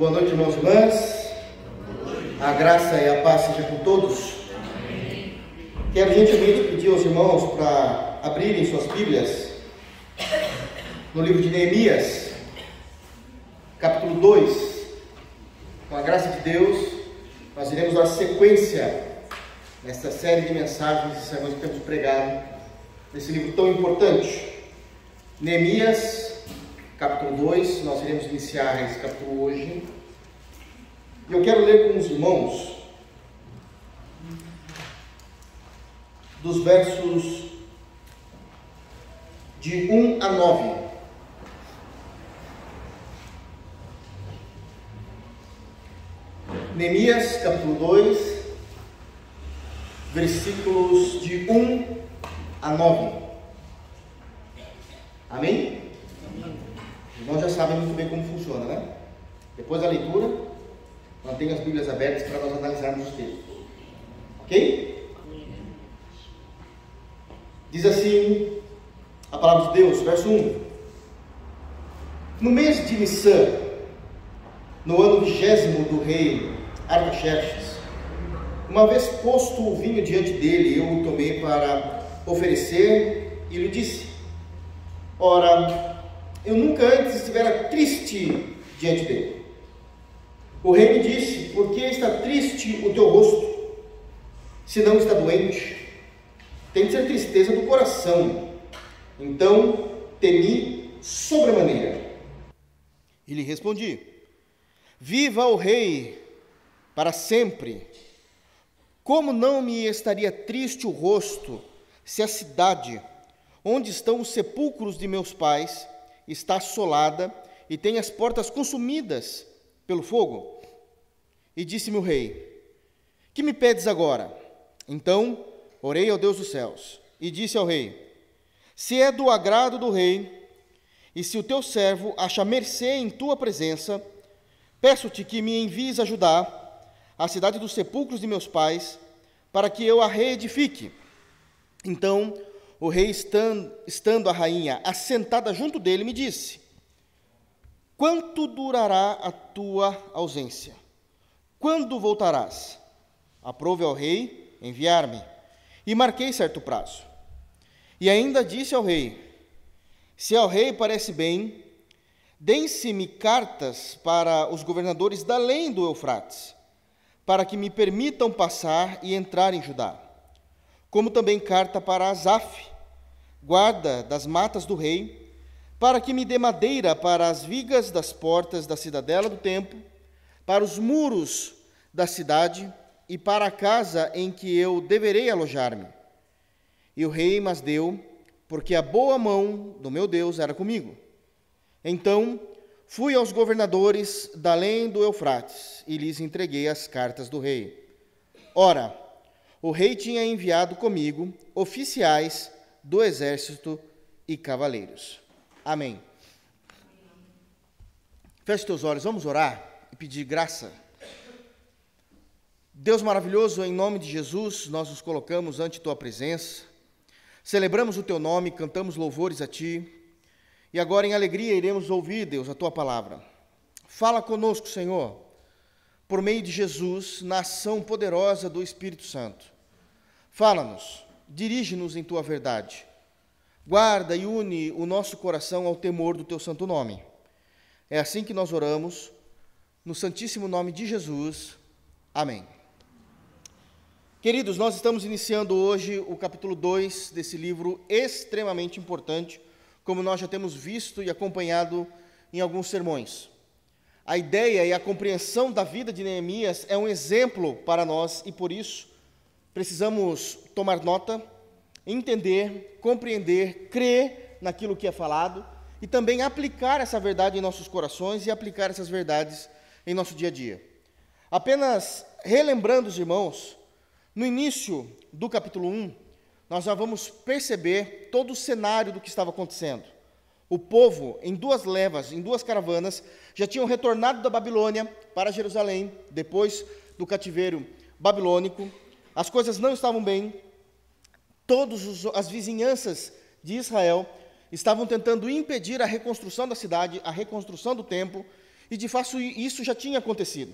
Boa noite, irmãos e irmãs. A graça e a paz seja com todos. Quero gentilmente pedir aos irmãos para abrirem suas Bíblias no livro de Neemias, capítulo 2. Com a graça de Deus, nós iremos dar sequência nesta série de mensagens e sermões que temos pregado nesse livro tão importante. Neemias, capítulo 2, nós iremos iniciar esse capítulo hoje. E eu quero ler com os irmãos dos versos de 1 a 9. Neemias, capítulo 2, versículos de 1 a 9. Amém? Os irmãos já sabem muito bem como funciona, né? Depois da leitura, mantenha as Bíblias abertas para nós analisarmos os textos. Ok? Diz assim a palavra de Deus, verso 1. No mês de Nissan, no ano 20º do rei Artaxerxes, uma vez posto o vinho diante dele, eu o tomei para oferecer e lhe disse: ora, eu nunca antes estivera triste diante dele. O rei me disse: por que está triste o teu rosto, se não está doente? Tem de ser tristeza do coração. Então temi sobremaneira. E lhe respondi: viva o rei para sempre. Como não me estaria triste o rosto, se a cidade onde estão os sepulcros de meus pais está assolada e tem as portas consumidas pelo fogo? E disse-me o rei: que me pedes agora? Então orei ao Deus dos céus e disse ao rei: se é do agrado do rei, e se o teu servo acha mercê em tua presença, peço-te que me envies a Judá, a cidade dos sepulcros de meus pais, para que eu a reedifique. Então o rei, estando a rainha assentada junto dele, me disse: quanto durará a tua ausência? Quando voltarás? Aprove ao rei enviar-me, e marquei certo prazo. E ainda disse ao rei: se ao rei parece bem, deem-se-me cartas para os governadores da além do Eufrates, para que me permitam passar e entrar em Judá, como também carta para Asaf, guarda das matas do rei, para que me dê madeira para as vigas das portas da cidadela do templo, para os muros da cidade e para a casa em que eu deverei alojar-me. E o rei mas deu, porque a boa mão do meu Deus era comigo. Então fui aos governadores da além do Eufrates e lhes entreguei as cartas do rei. Ora, o rei tinha enviado comigo oficiais do exército e cavaleiros. Amém. Feche teus olhos, vamos orar e pedir graça. Deus maravilhoso, em nome de Jesus, nós nos colocamos ante tua presença, celebramos o teu nome, cantamos louvores a ti, e agora em alegria iremos ouvir, Deus, a tua palavra. Fala conosco, Senhor, por meio de Jesus, na ação poderosa do Espírito Santo. Fala-nos, dirige-nos em tua verdade. Guarda e une o nosso coração ao temor do teu santo nome. É assim que nós oramos, no santíssimo nome de Jesus. Amém. Queridos, nós estamos iniciando hoje o capítulo 2 desse livro extremamente importante, como nós já temos visto e acompanhado em alguns sermões. A ideia e a compreensão da vida de Neemias é um exemplo para nós e, por isso, precisamos tomar nota, entender, compreender, crer naquilo que é falado e também aplicar essa verdade em nossos corações e aplicar essas verdades em nosso dia a dia. Apenas relembrando os irmãos, no início do capítulo 1, nós já vamos perceber todo o cenário do que estava acontecendo. O povo, em duas levas, em duas caravanas, já tinham retornado da Babilônia para Jerusalém, depois do cativeiro babilônico. As coisas não estavam bem. Todas as vizinhanças de Israel estavam tentando impedir a reconstrução da cidade, a reconstrução do templo, e de fato isso já tinha acontecido.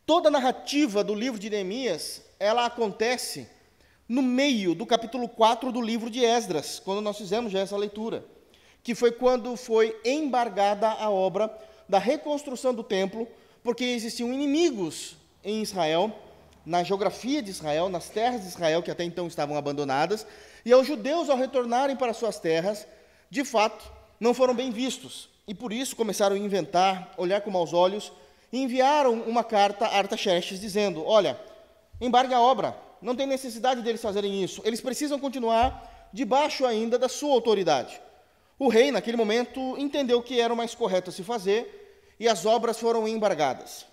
Toda a narrativa do livro de Neemias, ela acontece no meio do capítulo 4 do livro de Esdras, quando nós fizemos já essa leitura, que foi quando foi embargada a obra da reconstrução do templo, porque existiam inimigos em Israel, na geografia de Israel, nas terras de Israel, que até então estavam abandonadas, e os judeus, ao retornarem para suas terras, de fato, não foram bem vistos, e por isso começaram a inventar, olhar com maus olhos, e enviaram uma carta a Artaxerxes, dizendo, olha, embargue a obra, não tem necessidade deles fazerem isso, eles precisam continuar debaixo ainda da sua autoridade. O rei, naquele momento, entendeu que era o mais correto a se fazer, e as obras foram embargadas.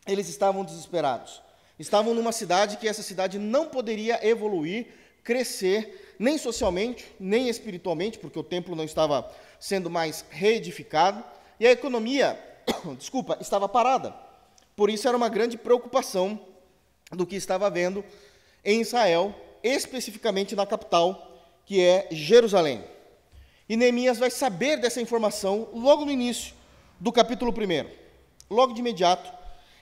Eles estavam desesperados. Estavam numa cidade que essa cidade não poderia evoluir, crescer, nem socialmente, nem espiritualmente, porque o templo não estava sendo mais reedificado, e a economia, estava parada. Por isso era uma grande preocupação do que estava havendo em Israel, especificamente na capital, que é Jerusalém. E Neemias vai saber dessa informação logo no início do capítulo 1. Logo de imediato,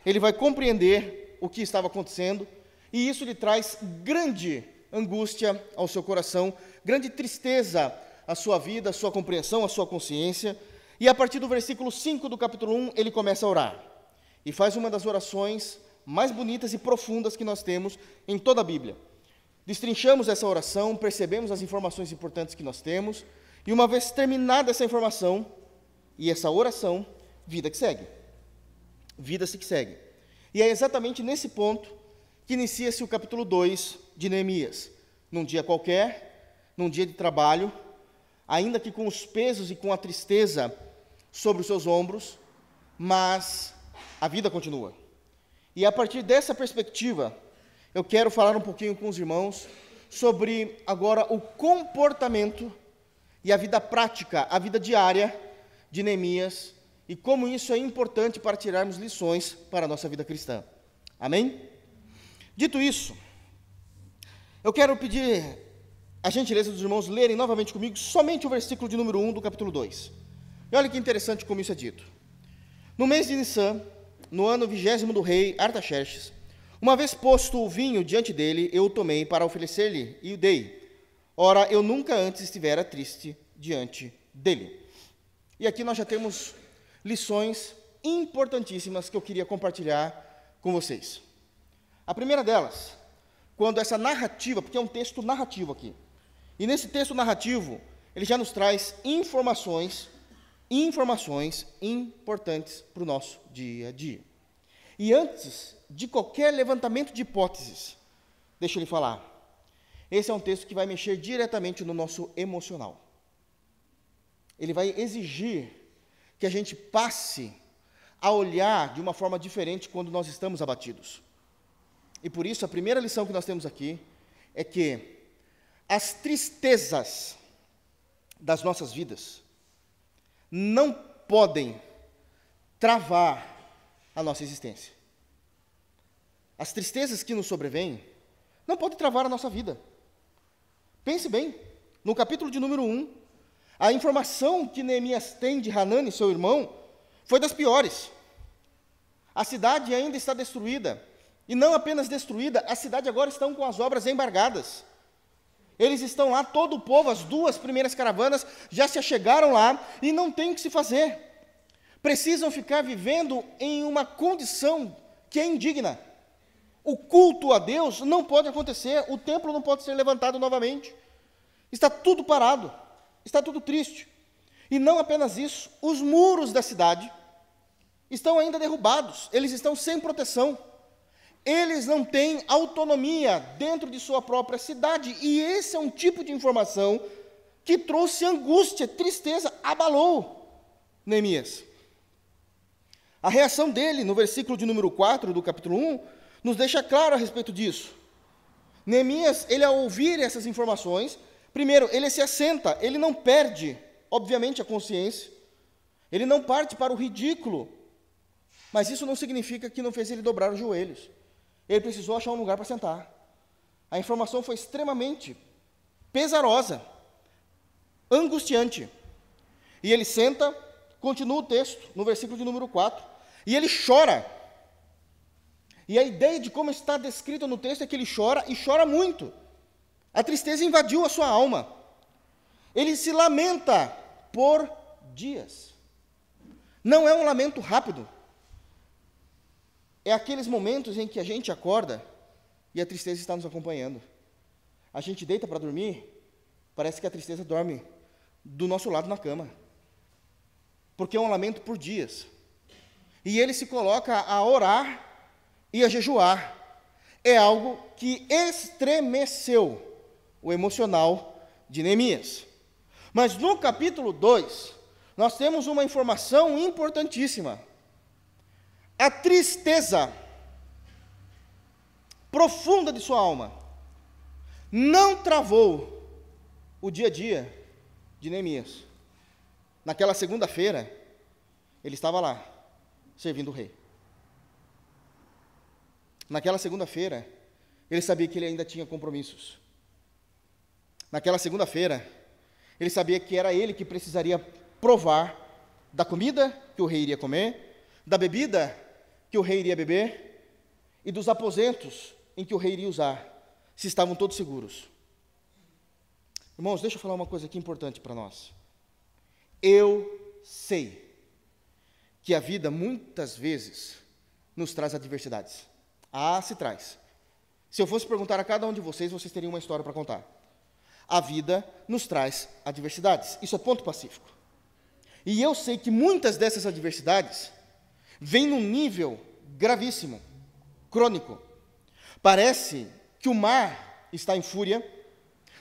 ele vai compreender o que estava acontecendo, e isso lhe traz grande angústia ao seu coração, grande tristeza à sua vida, à sua compreensão, à sua consciência, e a partir do versículo 5 do capítulo 1, ele começa a orar, e faz uma das orações mais bonitas e profundas que nós temos em toda a Bíblia. Destrinchamos essa oração, percebemos as informações importantes que nós temos, e uma vez terminada essa informação e essa oração, vida que segue. Vida-se que segue. E é exatamente nesse ponto que inicia-se o capítulo 2 de Neemias. Num dia qualquer, num dia de trabalho, ainda que com os pesos e com a tristeza sobre os seus ombros, mas a vida continua. E a partir dessa perspectiva, eu quero falar um pouquinho com os irmãos sobre agora o comportamento e a vida prática, a vida diária de Neemias, e como isso é importante para tirarmos lições para a nossa vida cristã. Amém? Dito isso, eu quero pedir a gentileza dos irmãos lerem novamente comigo somente o versículo de número 1 do capítulo 2. E olha que interessante como isso é dito. No mês de Nissan, no ano 20º do rei Artaxerxes, uma vez posto o vinho diante dele, eu o tomei para oferecer-lhe e o dei. Ora, eu nunca antes estivera triste diante dele. E aqui nós já temos lições importantíssimas que eu queria compartilhar com vocês. A primeira delas, quando essa narrativa, porque é um texto narrativo aqui, e nesse texto narrativo, ele já nos traz informações importantes para o nosso dia a dia. E antes de qualquer levantamento de hipóteses, deixa eu lhe falar, esse é um texto que vai mexer diretamente no nosso emocional. Ele vai exigir que a gente passe a olhar de uma forma diferente quando nós estamos abatidos. E por isso, a primeira lição que nós temos aqui é que as tristezas das nossas vidas não podem travar a nossa existência. As tristezas que nos sobrevêm não podem travar a nossa vida. Pense bem, no capítulo de número 1, a informação que Neemias tem de Hanani, seu irmão, foi das piores. A cidade ainda está destruída. E não apenas destruída, a cidade agora está com as obras embargadas. Eles estão lá, todo o povo, as 2 primeiras caravanas já se achegaram lá e não tem o que se fazer. Precisam ficar vivendo em uma condição que é indigna. O culto a Deus não pode acontecer, o templo não pode ser levantado novamente. Está tudo parado, está tudo triste. E não apenas isso, os muros da cidade estão ainda derrubados, eles estão sem proteção. Eles não têm autonomia dentro de sua própria cidade, e esse é um tipo de informação que trouxe angústia, tristeza, abalou Neemias. A reação dele, no versículo de número 4 do capítulo 1, nos deixa claro a respeito disso. Neemias, ele ao ouvir essas informações, primeiro, ele se assenta, ele não perde, obviamente, a consciência, ele não parte para o ridículo, mas isso não significa que não fez ele dobrar os joelhos. Ele precisou achar um lugar para sentar. A informação foi extremamente pesarosa, angustiante. E ele senta, continua o texto, no versículo de número 4, e ele chora. E a ideia de como está descrito no texto é que ele chora, e chora muito. A tristeza invadiu a sua alma. Ele se lamenta por dias. Não é um lamento rápido. É aqueles momentos em que a gente acorda e a tristeza está nos acompanhando. A gente deita para dormir, parece que a tristeza dorme do nosso lado na cama. Porque é um lamento por dias. E ele se coloca a orar e a jejuar. É algo que estremeceu o emocional de Neemias. Mas no capítulo 2, nós temos uma informação importantíssima. A tristeza profunda de sua alma não travou o dia a dia de Neemias. Naquela segunda-feira, ele estava lá, servindo o rei. Naquela segunda-feira, ele sabia que ele ainda tinha compromissos. Naquela segunda-feira, ele sabia que era ele que precisaria provar da comida que o rei iria comer, da bebida que o rei iria beber e dos aposentos em que o rei iria usar, se estavam todos seguros. Irmãos, deixa eu falar uma coisa aqui importante para nós. Eu sei que a vida muitas vezes nos traz adversidades. Ah, se traz. Se eu fosse perguntar a cada um de vocês, vocês teriam uma história para contar. A vida nos traz adversidades. Isso é ponto pacífico. E eu sei que muitas dessas adversidades vêm num nível gravíssimo, crônico. Parece que o mar está em fúria,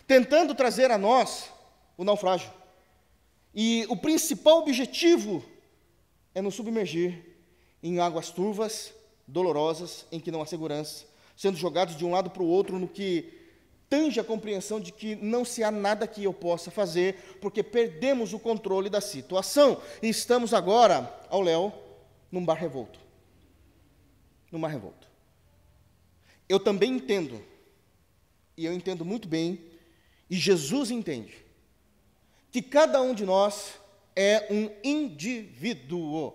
tentando trazer a nós o naufrágio. E o principal objetivo é nos submergir em águas turvas, dolorosas, em que não há segurança, sendo jogados de um lado para o outro, no que tange a compreensão de que não se há nada que eu possa fazer, porque perdemos o controle da situação. E estamos agora, ao léu, num mar revolto. Num mar revolto. Eu também entendo, e eu entendo muito bem, e Jesus entende, que cada um de nós é um indivíduo,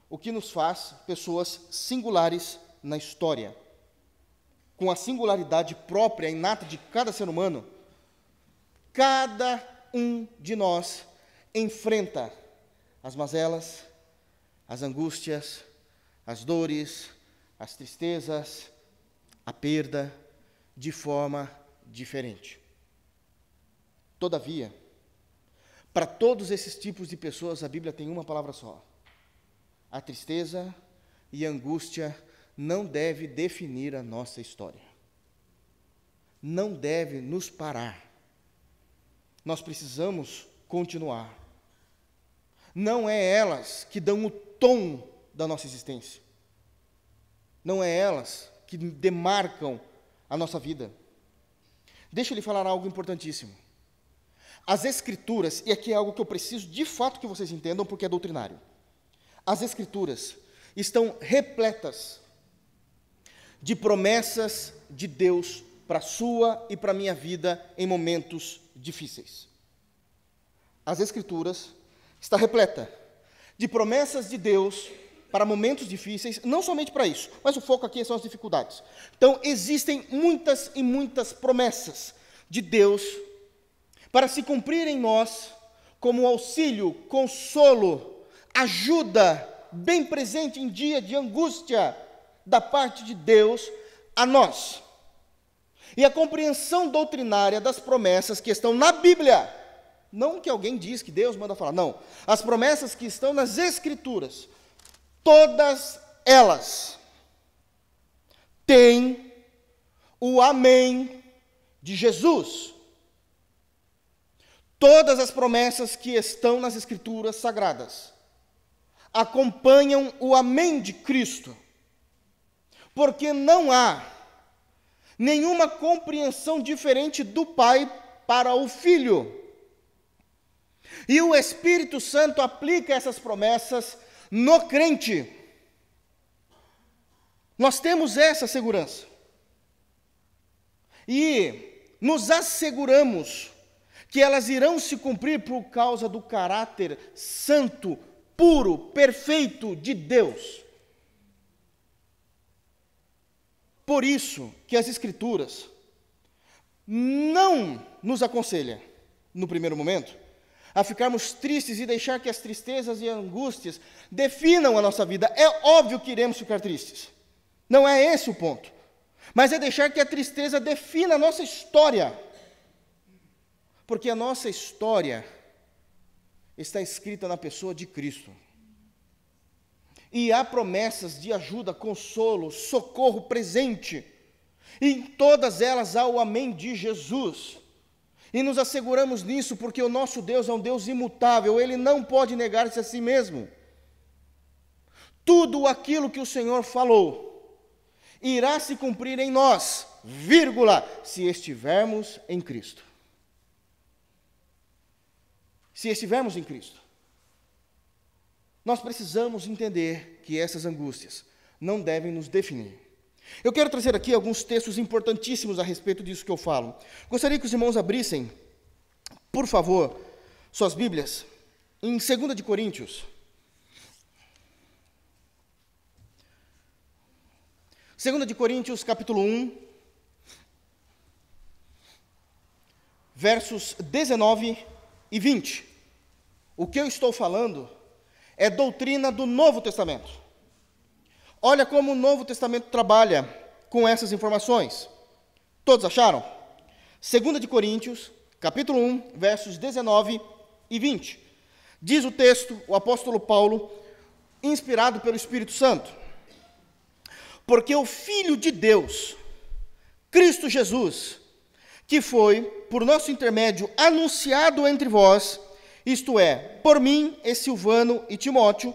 o que nos faz pessoas singulares na história. Com a singularidade própria, inata de cada ser humano, cada um de nós enfrenta as mazelas, as angústias, as dores, as tristezas, a perda, de forma diferente. Todavia, para todos esses tipos de pessoas, a Bíblia tem uma palavra só. A tristeza e a angústia não deve definir a nossa história. Não deve nos parar. Nós precisamos continuar. Não é elas que dão o tom da nossa existência. Não é elas que demarcam a nossa vida. Deixa eu lhe falar algo importantíssimo. As Escrituras, e aqui é algo que eu preciso de fato que vocês entendam, porque é doutrinário. As Escrituras estão repletas de promessas de Deus para a sua e para a minha vida em momentos difíceis. As Escrituras está repleta de promessas de Deus para momentos difíceis, não somente para isso, mas o foco aqui são as dificuldades. Então, existem muitas e muitas promessas de Deus para se cumprir em nós como auxílio, consolo, ajuda, bem presente em dia de angústia da parte de Deus a nós. E a compreensão doutrinária das promessas que estão na Bíblia, não que alguém diz que Deus manda falar, não. As promessas que estão nas Escrituras, todas elas têm o amém de Jesus. Todas as promessas que estão nas Escrituras sagradas acompanham o amém de Cristo, porque não há nenhuma compreensão diferente do Pai para o Filho. E o Espírito Santo aplica essas promessas no crente. Nós temos essa segurança. E nos asseguramos que elas irão se cumprir por causa do caráter santo, puro, perfeito de Deus. Por isso que as Escrituras não nos aconselham, no primeiro momento, a ficarmos tristes e deixar que as tristezas e angústias definam a nossa vida. É óbvio que iremos ficar tristes. Não é esse o ponto. Mas é deixar que a tristeza defina a nossa história. Porque a nossa história está escrita na pessoa de Cristo. E há promessas de ajuda, consolo, socorro presente. E em todas elas há o amém de Jesus. E nos asseguramos nisso porque o nosso Deus é um Deus imutável, Ele não pode negar-se a si mesmo. Tudo aquilo que o Senhor falou irá se cumprir em nós, vírgula, se estivermos em Cristo. Se estivermos em Cristo. Nós precisamos entender que essas angústias não devem nos definir. Eu quero trazer aqui alguns textos importantíssimos a respeito disso que eu falo. Gostaria que os irmãos abrissem, por favor, suas Bíblias, em 2 de Coríntios. 2 de Coríntios, capítulo 1, versos 19 e 20. O que eu estou falando é doutrina do Novo Testamento. Olha como o Novo Testamento trabalha com essas informações. Todos acharam? 2 de Coríntios, capítulo 1, versos 19 e 20. Diz o texto, o apóstolo Paulo, inspirado pelo Espírito Santo: porque o Filho de Deus, Cristo Jesus, que foi, por nosso intermédio, anunciado entre vós, isto é, por mim, e Silvano e Timóteo,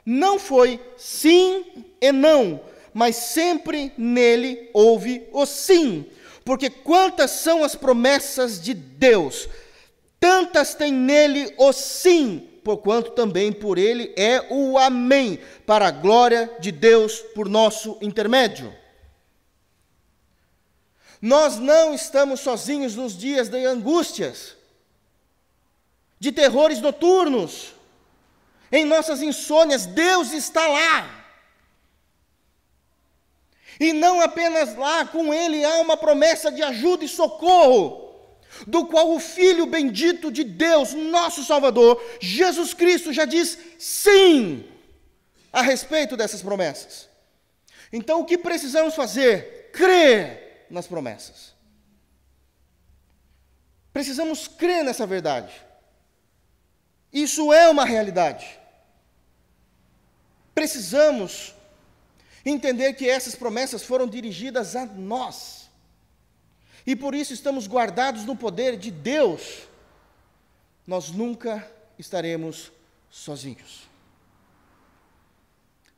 não foi sim e não, mas sempre nele houve o sim, porque quantas são as promessas de Deus, tantas tem nele o sim, porquanto também por ele é o amém, para a glória de Deus por nosso intermédio. Nós não estamos sozinhos nos dias de angústias, de terrores noturnos, em nossas insônias. Deus está lá. E não apenas lá, com Ele há uma promessa de ajuda e socorro, do qual o Filho bendito de Deus, nosso Salvador, Jesus Cristo, já diz sim a respeito dessas promessas. Então, o que precisamos fazer? Crer nas promessas. Precisamos crer nessa verdade. Isso é uma realidade. Precisamos entender que essas promessas foram dirigidas a nós. E por isso estamos guardados no poder de Deus. Nós nunca estaremos sozinhos.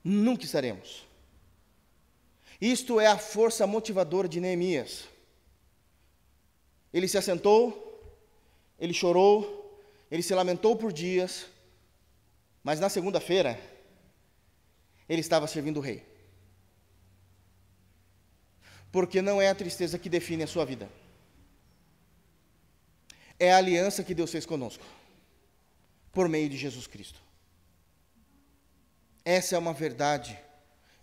Nunca estaremos. Isto é a força motivadora de Neemias. Ele se assentou, ele chorou, ele se lamentou por dias, mas na segunda-feira, ele estava servindo o rei. Porque não é a tristeza que define a sua vida. É a aliança que Deus fez conosco, por meio de Jesus Cristo. Essa é uma verdade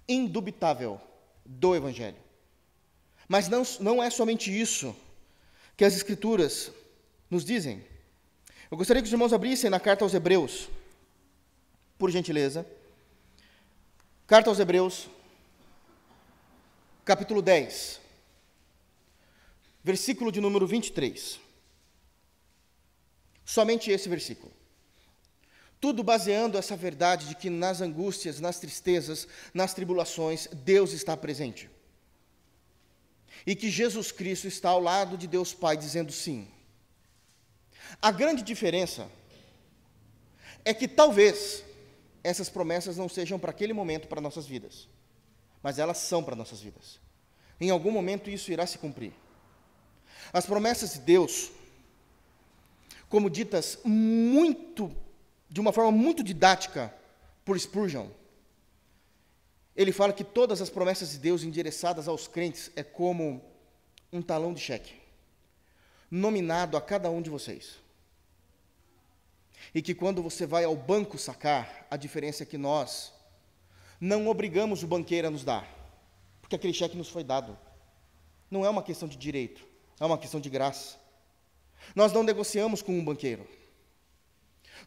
indubitável do Evangelho. Mas não é somente isso que as Escrituras nos dizem. Eu gostaria que os irmãos abrissem na carta aos Hebreus, por gentileza. Carta aos Hebreus, capítulo 10, versículo de número 23. Somente esse versículo. Tudo baseando essa verdade de que nas angústias, nas tristezas, nas tribulações, Deus está presente. E que Jesus Cristo está ao lado de Deus Pai dizendo sim. A grande diferença é que talvez essas promessas não sejam para aquele momento para nossas vidas, mas elas são para nossas vidas. Em algum momento isso irá se cumprir. As promessas de Deus, como ditas de uma forma muito didática por Spurgeon, ele fala que todas as promessas de Deus endereçadas aos crentes é como um talão de cheque, nominado a cada um de vocês. E que quando você vai ao banco sacar, a diferença é que nós não obrigamos o banqueiro a nos dar, porque aquele cheque nos foi dado. Não é uma questão de direito, é uma questão de graça. Nós não negociamos com um banqueiro.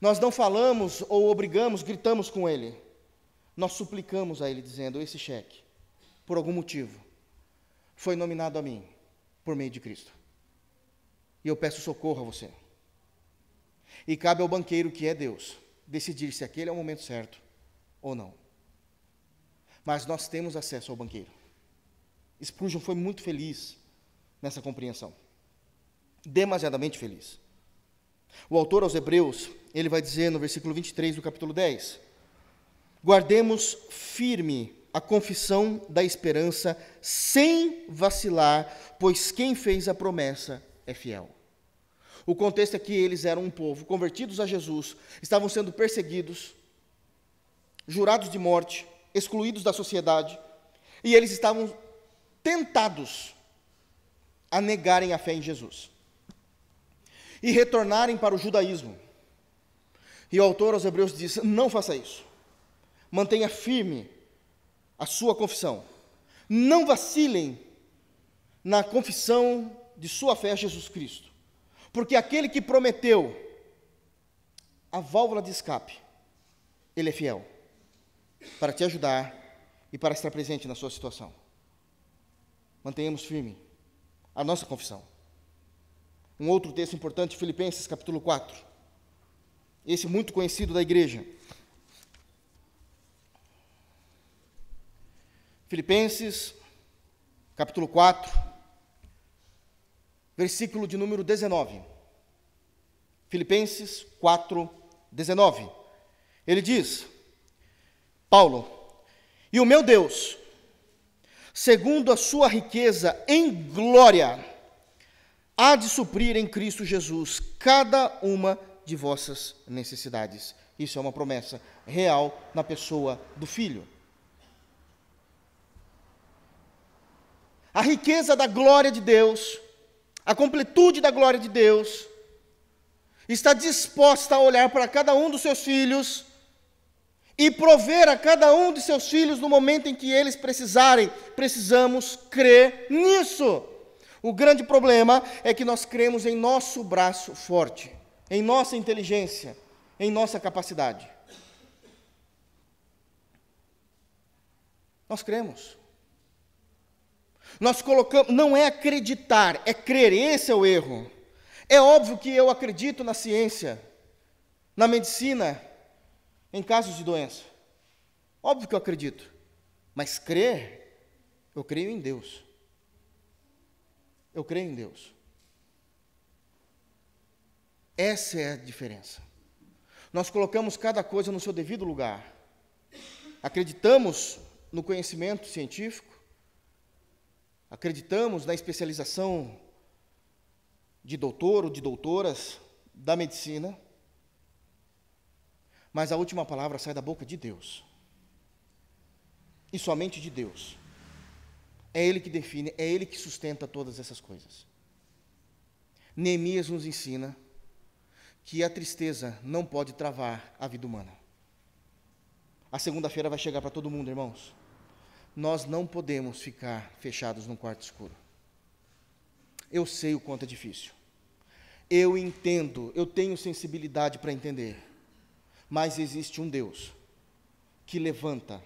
Nós não falamos ou obrigamos, gritamos com ele. Nós suplicamos a ele, dizendo: esse cheque, por algum motivo, foi nominado a mim, por meio de Cristo. E eu peço socorro a você. E cabe ao banqueiro, que é Deus, decidir se aquele é o momento certo ou não. Mas nós temos acesso ao banqueiro. Spurgeon foi muito feliz nessa compreensão. Demasiadamente feliz. O autor aos Hebreus, ele vai dizer no versículo 23 do capítulo 10: guardemos firme a confissão da esperança sem vacilar, pois quem fez a promessa é fiel. O contexto é que eles eram um povo convertidos a Jesus, estavam sendo perseguidos, jurados de morte, excluídos da sociedade, e eles estavam tentados a negarem a fé em Jesus e retornarem para o judaísmo. E o autor aos Hebreus diz: não faça isso. Mantenha firme a sua confissão. Não vacilem na confissão de sua fé a Jesus Cristo. Porque aquele que prometeu a válvula de escape, ele é fiel para te ajudar e para estar presente na sua situação. Mantenhamos firme a nossa confissão. Um outro texto importante, Filipenses capítulo 4. Esse muito conhecido da igreja. Filipenses capítulo 4, versículo de número 19. Filipenses 4, 19. Ele diz, Paulo: e o meu Deus, segundo a sua riqueza em glória, há de suprir em Cristo Jesus cada uma de vossas necessidades. Isso é uma promessa real na pessoa do Filho. A riqueza da glória de Deus, a completude da glória de Deus, está disposta a olhar para cada um dos seus filhos e prover a cada um de seus filhos no momento em que eles precisarem. Precisamos crer nisso. O grande problema é que nós cremos em nosso braço forte, em nossa inteligência, em nossa capacidade. Nós cremos. Nós colocamos, não é acreditar, é crer, esse é o erro. É óbvio que eu acredito na ciência, na medicina, em casos de doença. Óbvio que eu acredito, mas crer, eu creio em Deus. Eu creio em Deus. Essa é a diferença. Nós colocamos cada coisa no seu devido lugar. Acreditamos no conhecimento científico, acreditamos na especialização de doutor ou de doutoras da medicina, mas a última palavra sai da boca de Deus. E somente de Deus. É Ele que define, é Ele que sustenta todas essas coisas. Neemias nos ensina que a tristeza não pode travar a vida humana. A segunda-feira vai chegar para todo mundo, irmãos. Nós não podemos ficar fechados num quarto escuro. Eu sei o quanto é difícil. Eu entendo, eu tenho sensibilidade para entender. Mas existe um Deus que levanta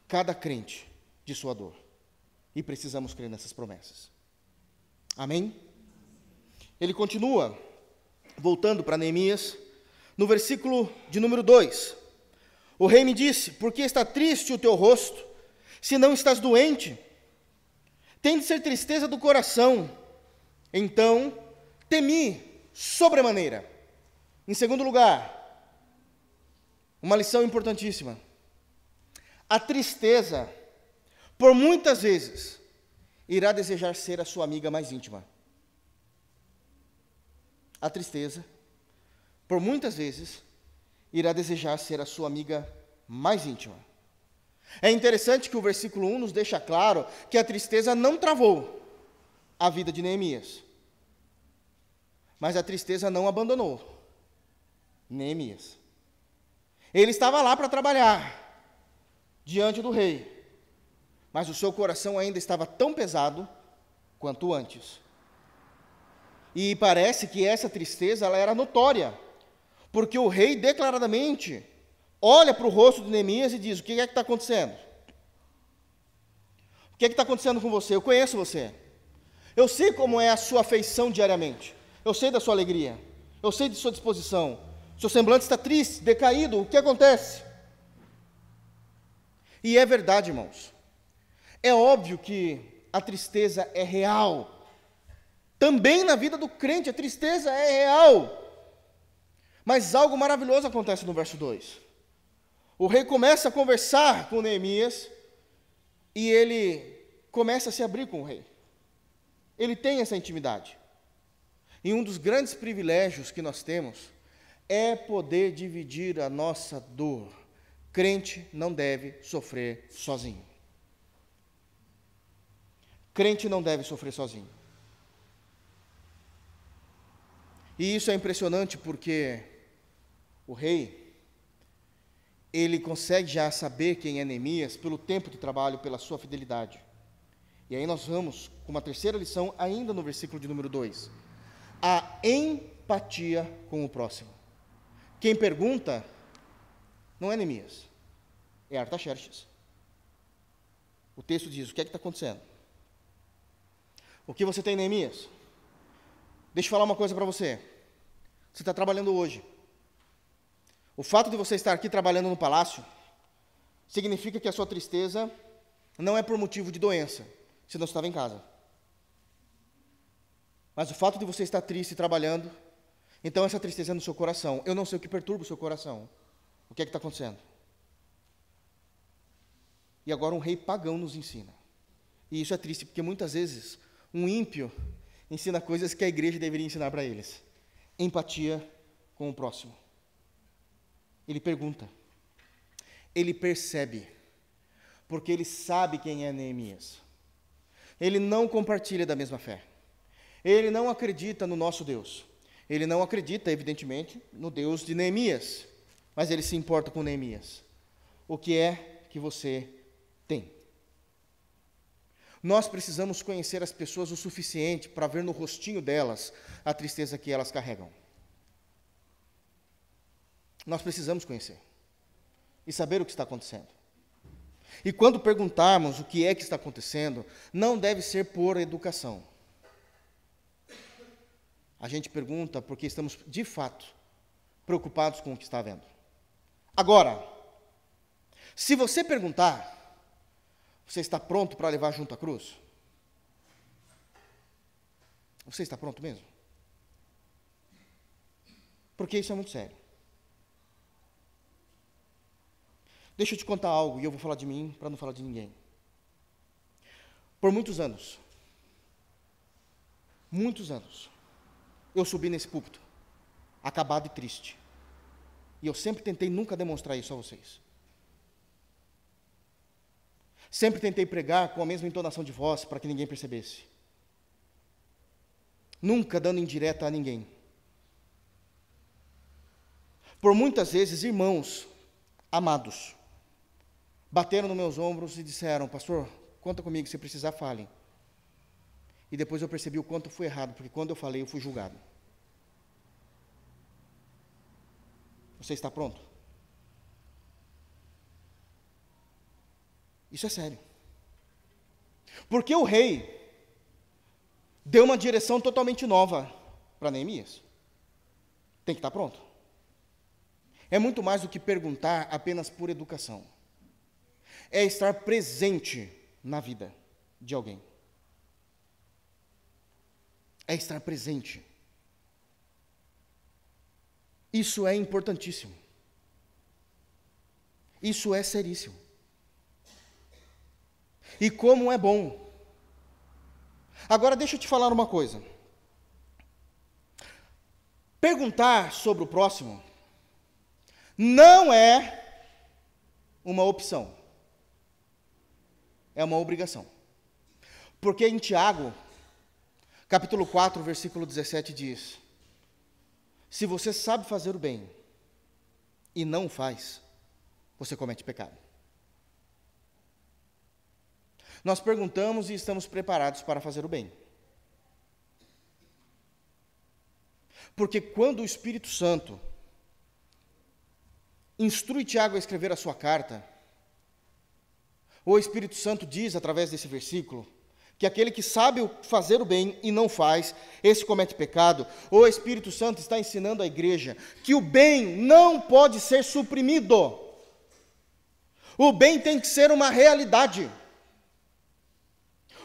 cada crente de sua dor. E precisamos crer nessas promessas. Amém? Ele continua, voltando para Neemias, no versículo de número 2. O rei me disse: por que está triste o teu rosto, se não estás doente? Tem de ser tristeza do coração. Então temi sobremaneira. Em segundo lugar, uma lição importantíssima. A tristeza, por muitas vezes, irá desejar ser a sua amiga mais íntima. A tristeza, por muitas vezes, irá desejar ser a sua amiga mais íntima. É interessante que o versículo 1 nos deixa claro que a tristeza não travou a vida de Neemias. Mas a tristeza não abandonou. Neemias. Ele estava lá para trabalhar diante do rei, mas o seu coração ainda estava tão pesado quanto antes. E parece que essa tristeza ela era notória, porque o rei declaradamente olha para o rosto de Neemias e diz: o que é que está acontecendo? O que é que está acontecendo com você? Eu conheço você. Eu sei como é a sua afeição diariamente. Eu sei da sua alegria. Eu sei de sua disposição. Seu semblante está triste, decaído. O que acontece? E é verdade, irmãos. É óbvio que a tristeza é real. Também na vida do crente a tristeza é real. Mas algo maravilhoso acontece no verso 2. O rei começa a conversar com Neemias e ele começa a se abrir com o rei. Ele tem essa intimidade. E um dos grandes privilégios que nós temos é poder dividir a nossa dor. Crente não deve sofrer sozinho. Crente não deve sofrer sozinho. E isso é impressionante porque o rei, ele consegue já saber quem é Neemias pelo tempo de trabalho, pela sua fidelidade. E aí nós vamos com uma terceira lição, ainda no versículo de número 2. A empatia com o próximo. Quem pergunta não é Neemias, é Artaxerxes. O texto diz: o que é que está acontecendo? O que você tem, Neemias? Deixa eu falar uma coisa para você. Você está trabalhando hoje. O fato de você estar aqui trabalhando no palácio significa que a sua tristeza não é por motivo de doença, senão você estava em casa. Mas o fato de você estar triste trabalhando, então essa tristeza é no seu coração. Eu não sei o que perturba o seu coração. O que é que está acontecendo? E agora um rei pagão nos ensina. E isso é triste, porque muitas vezes um ímpio ensina coisas que a igreja deveria ensinar para eles. Empatia com o próximo. Ele pergunta. Ele percebe. Porque ele sabe quem é Neemias. Ele não compartilha da mesma fé. Ele não acredita no nosso Deus. Ele não acredita, evidentemente, no Deus de Neemias. Mas ele se importa com Neemias. O que é que você tem? Nós precisamos conhecer as pessoas o suficiente para ver no rostinho delas a tristeza que elas carregam. Nós precisamos conhecer e saber o que está acontecendo. E quando perguntarmos o que é que está acontecendo, não deve ser por educação. A gente pergunta porque estamos, de fato, preocupados com o que está vendo. Agora, se você perguntar, você está pronto para levar junto à cruz? Você está pronto mesmo? Porque isso é muito sério. Deixa eu te contar algo, e eu vou falar de mim para não falar de ninguém. Por muitos anos, eu subi nesse púlpito, acabado e triste. E eu sempre tentei nunca demonstrar isso a vocês. Sempre tentei pregar com a mesma entonação de voz para que ninguém percebesse. Nunca dando indireta a ninguém. Por muitas vezes, irmãos amados bateram nos meus ombros e disseram: pastor, conta comigo, se precisar, fale. E depois eu percebi o quanto fui errado, porque quando eu falei, eu fui julgado. Você está pronto? Isso é sério. Porque o rei deu uma direção totalmente nova para Neemias. Tem que estar pronto. É muito mais do que perguntar apenas por educação. É estar presente na vida de alguém. É estar presente. Isso é importantíssimo. Isso é seríssimo. E como é bom. Agora deixa eu te falar uma coisa. Perguntar sobre o próximo não é uma opção. É uma obrigação. Porque em Tiago, capítulo 4, versículo 17 diz: se você sabe fazer o bem e não o faz, você comete pecado. Nós perguntamos e estamos preparados para fazer o bem. Porque quando o Espírito Santo instrui Tiago a escrever a sua carta, o Espírito Santo diz, através desse versículo, que aquele que sabe fazer o bem e não faz, esse comete pecado. O Espírito Santo está ensinando à igreja que o bem não pode ser suprimido. O bem tem que ser uma realidade.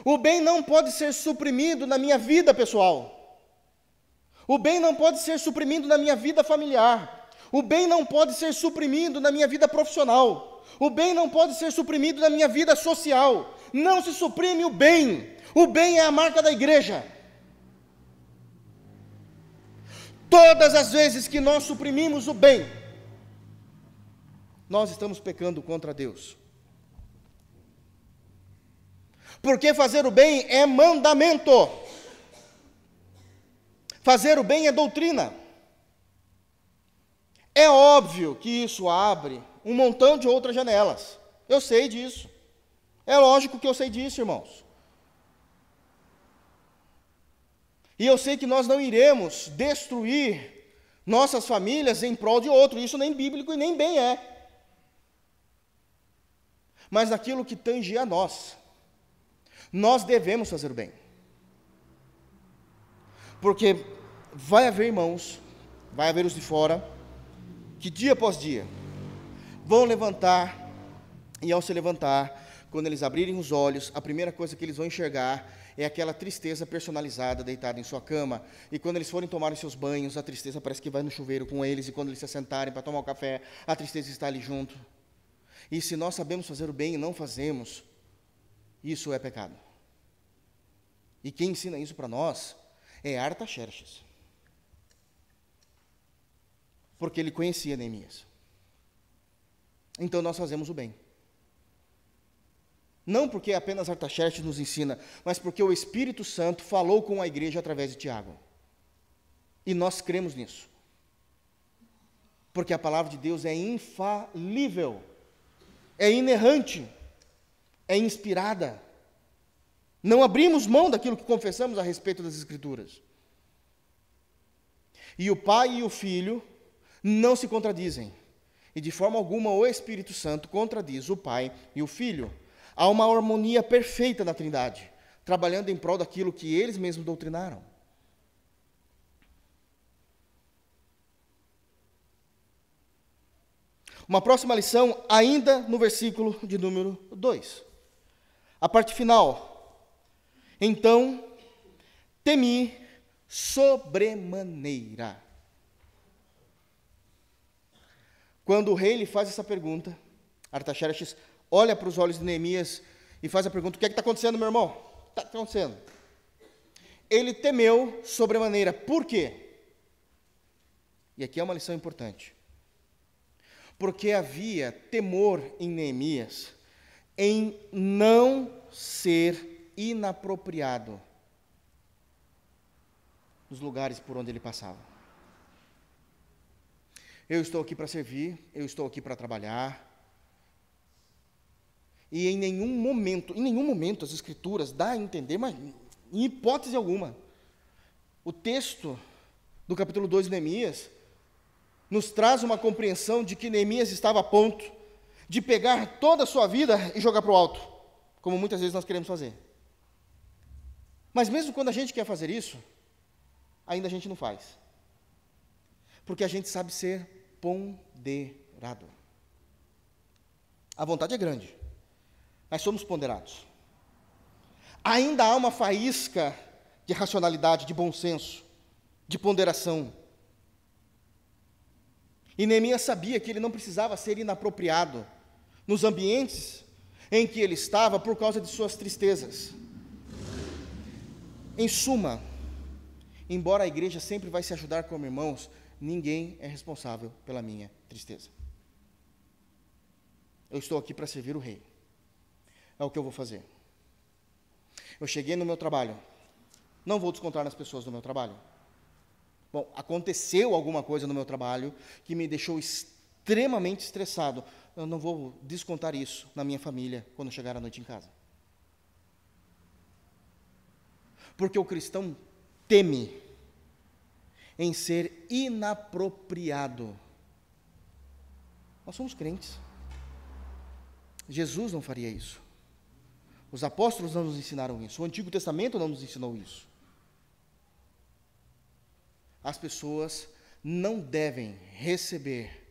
O bem não pode ser suprimido na minha vida pessoal. O bem não pode ser suprimido na minha vida familiar. O bem não pode ser suprimido na minha vida profissional. O bem não pode ser suprimido na minha vida social. Não se suprime o bem. O bem é a marca da igreja. Todas as vezes que nós suprimimos o bem, nós estamos pecando contra Deus. Porque fazer o bem é mandamento. Fazer o bem é doutrina. É óbvio que isso abre um montão de outras janelas. Eu sei disso. É lógico que eu sei disso, irmãos. E eu sei que nós não iremos destruir nossas famílias em prol de outro. Isso nem bíblico e nem bem é. Mas naquilo que tange a nós devemos fazer o bem. Porque vai haver irmãos, vai haver os de fora, que dia após dia vão levantar, e ao se levantar, quando eles abrirem os olhos, a primeira coisa que eles vão enxergar é aquela tristeza personalizada deitada em sua cama, e quando eles forem tomar os seus banhos, a tristeza parece que vai no chuveiro com eles, e quando eles se assentarem para tomar o café, a tristeza está ali junto. E se nós sabemos fazer o bem e não fazemos, isso é pecado. E quem ensina isso para nós é Artaxerxes. Porque ele conhecia Neemias. Então nós fazemos o bem. Não porque apenas Artaxerxes nos ensina, mas porque o Espírito Santo falou com a igreja através de Tiago. E nós cremos nisso. Porque a palavra de Deus é infalível, é inerrante, é inspirada. Não abrimos mão daquilo que confessamos a respeito das Escrituras. E o Pai e o Filho não se contradizem. E de forma alguma o Espírito Santo contradiz o Pai e o Filho. Há uma harmonia perfeita na Trindade, trabalhando em prol daquilo que eles mesmos doutrinaram. Uma próxima lição, ainda no versículo de número 2. A parte final. Então, temi sobremaneira. Quando o rei lhe faz essa pergunta, Artaxerxes olha para os olhos de Neemias e faz a pergunta: o que é que está acontecendo, meu irmão? O que está acontecendo? Ele temeu sobremaneira. Por quê? E aqui é uma lição importante. Porque havia temor em Neemias em não ser inapropriado nos lugares por onde ele passava. Eu estou aqui para servir, eu estou aqui para trabalhar. E em nenhum momento as Escrituras dá a entender, mas em hipótese alguma, o texto do capítulo 2 de Neemias nos traz uma compreensão de que Neemias estava a ponto de pegar toda a sua vida e jogar para o alto, como muitas vezes nós queremos fazer. Mas mesmo quando a gente quer fazer isso, ainda a gente não faz. Porque a gente sabe ser ponderado. A vontade é grande, mas somos ponderados. Ainda há uma faísca de racionalidade, de bom senso, de ponderação. E Neemias sabia que ele não precisava ser inapropriado nos ambientes em que ele estava por causa de suas tristezas. Em suma, embora a igreja sempre vai se ajudar como irmãos, ninguém é responsável pela minha tristeza. Eu estou aqui para servir o rei. É o que eu vou fazer. Eu cheguei no meu trabalho. Não vou descontar nas pessoas do meu trabalho. Bom, aconteceu alguma coisa no meu trabalho que me deixou extremamente estressado. Eu não vou descontar isso na minha família quando chegar à noite em casa. Porque o cristão teme em ser inapropriado. Nós somos crentes. Jesus não faria isso. Os apóstolos não nos ensinaram isso. O Antigo Testamento não nos ensinou isso. As pessoas não devem receber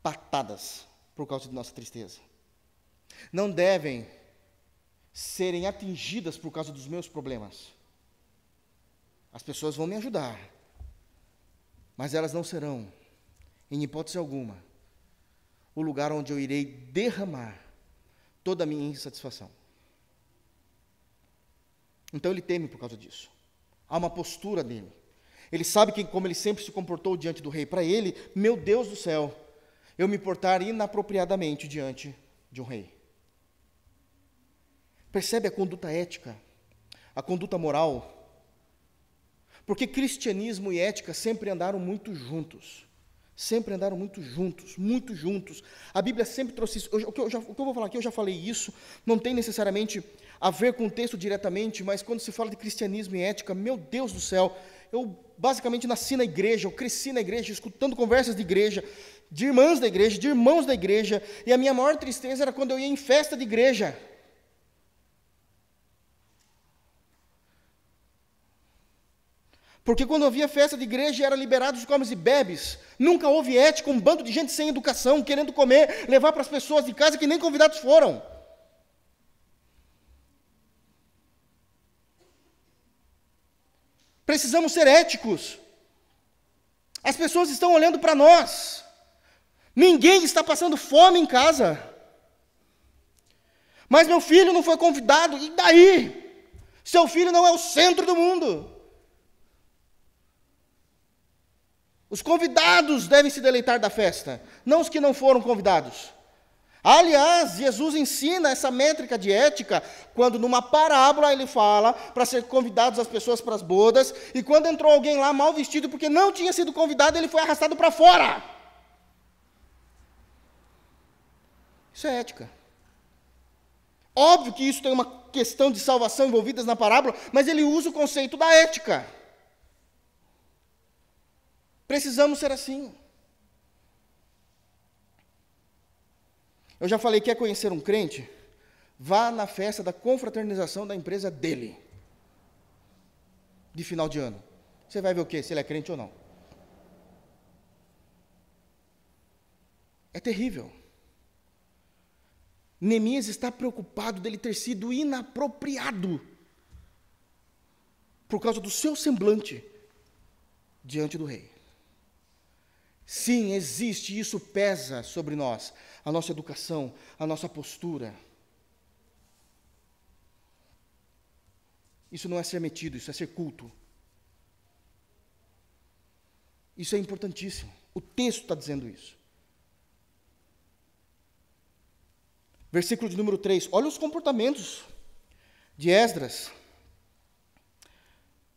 patadas por causa de nossa tristeza. Não devem serem atingidas por causa dos meus problemas. As pessoas vão me ajudar, mas elas não serão, em hipótese alguma, o lugar onde eu irei derramar toda a minha insatisfação. Então ele teme por causa disso. Há uma postura dele. Ele sabe que, como ele sempre se comportou diante do rei, para ele, meu Deus do céu, eu me portar inapropriadamente diante de um rei. Percebe a conduta ética, a conduta moral? Porque cristianismo e ética sempre andaram muito juntos. Sempre andaram muito juntos, muito juntos. A Bíblia sempre trouxe isso. O que eu vou falar aqui, eu já falei isso, não tem necessariamente a ver com o texto diretamente, mas quando se fala de cristianismo e ética, meu Deus do céu, eu basicamente nasci na igreja, eu cresci na igreja, escutando conversas de igreja, de irmãs da igreja, de irmãos da igreja, e a minha maior tristeza era quando eu ia em festa de igreja. Porque quando havia festa de igreja, era liberado os comes e bebes. Nunca houve ética, um bando de gente sem educação, querendo comer, levar para as pessoas de casa que nem convidados foram. Precisamos ser éticos. As pessoas estão olhando para nós. Ninguém está passando fome em casa. Mas meu filho não foi convidado, e daí? Seu filho não é o centro do mundo. Os convidados devem se deleitar da festa, não os que não foram convidados. Aliás, Jesus ensina essa métrica de ética, quando numa parábola ele fala para ser convidados as pessoas para as bodas, e quando entrou alguém lá mal vestido porque não tinha sido convidado, ele foi arrastado para fora. Isso é ética. Óbvio que isso tem uma questão de salvação envolvida na parábola, mas ele usa o conceito da ética. Precisamos ser assim. Eu já falei, quer conhecer um crente? Vá na festa da confraternização da empresa dele, de final de ano. Você vai ver o quê? Se ele é crente ou não. É terrível. Neemias está preocupado dele ter sido inapropriado por causa do seu semblante diante do rei. Sim, existe, e isso pesa sobre nós, a nossa educação, a nossa postura. Isso não é ser metido, isso é ser culto. Isso é importantíssimo. O texto está dizendo isso. Versículo de número 3. Olha os comportamentos de Esdras.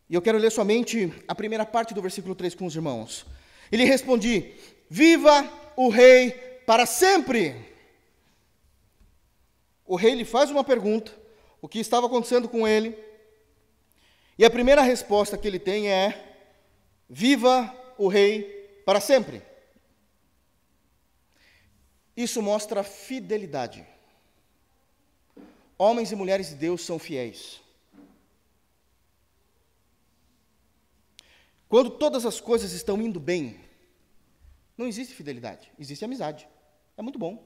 E eu quero ler somente a primeira parte do versículo 3 com os irmãos. Ele responde: viva o rei para sempre. O rei lhe faz uma pergunta, o que estava acontecendo com ele, e a primeira resposta que ele tem é: viva o rei para sempre. Isso mostra fidelidade. Homens e mulheres de Deus são fiéis. Quando todas as coisas estão indo bem, não existe fidelidade, existe amizade. É muito bom.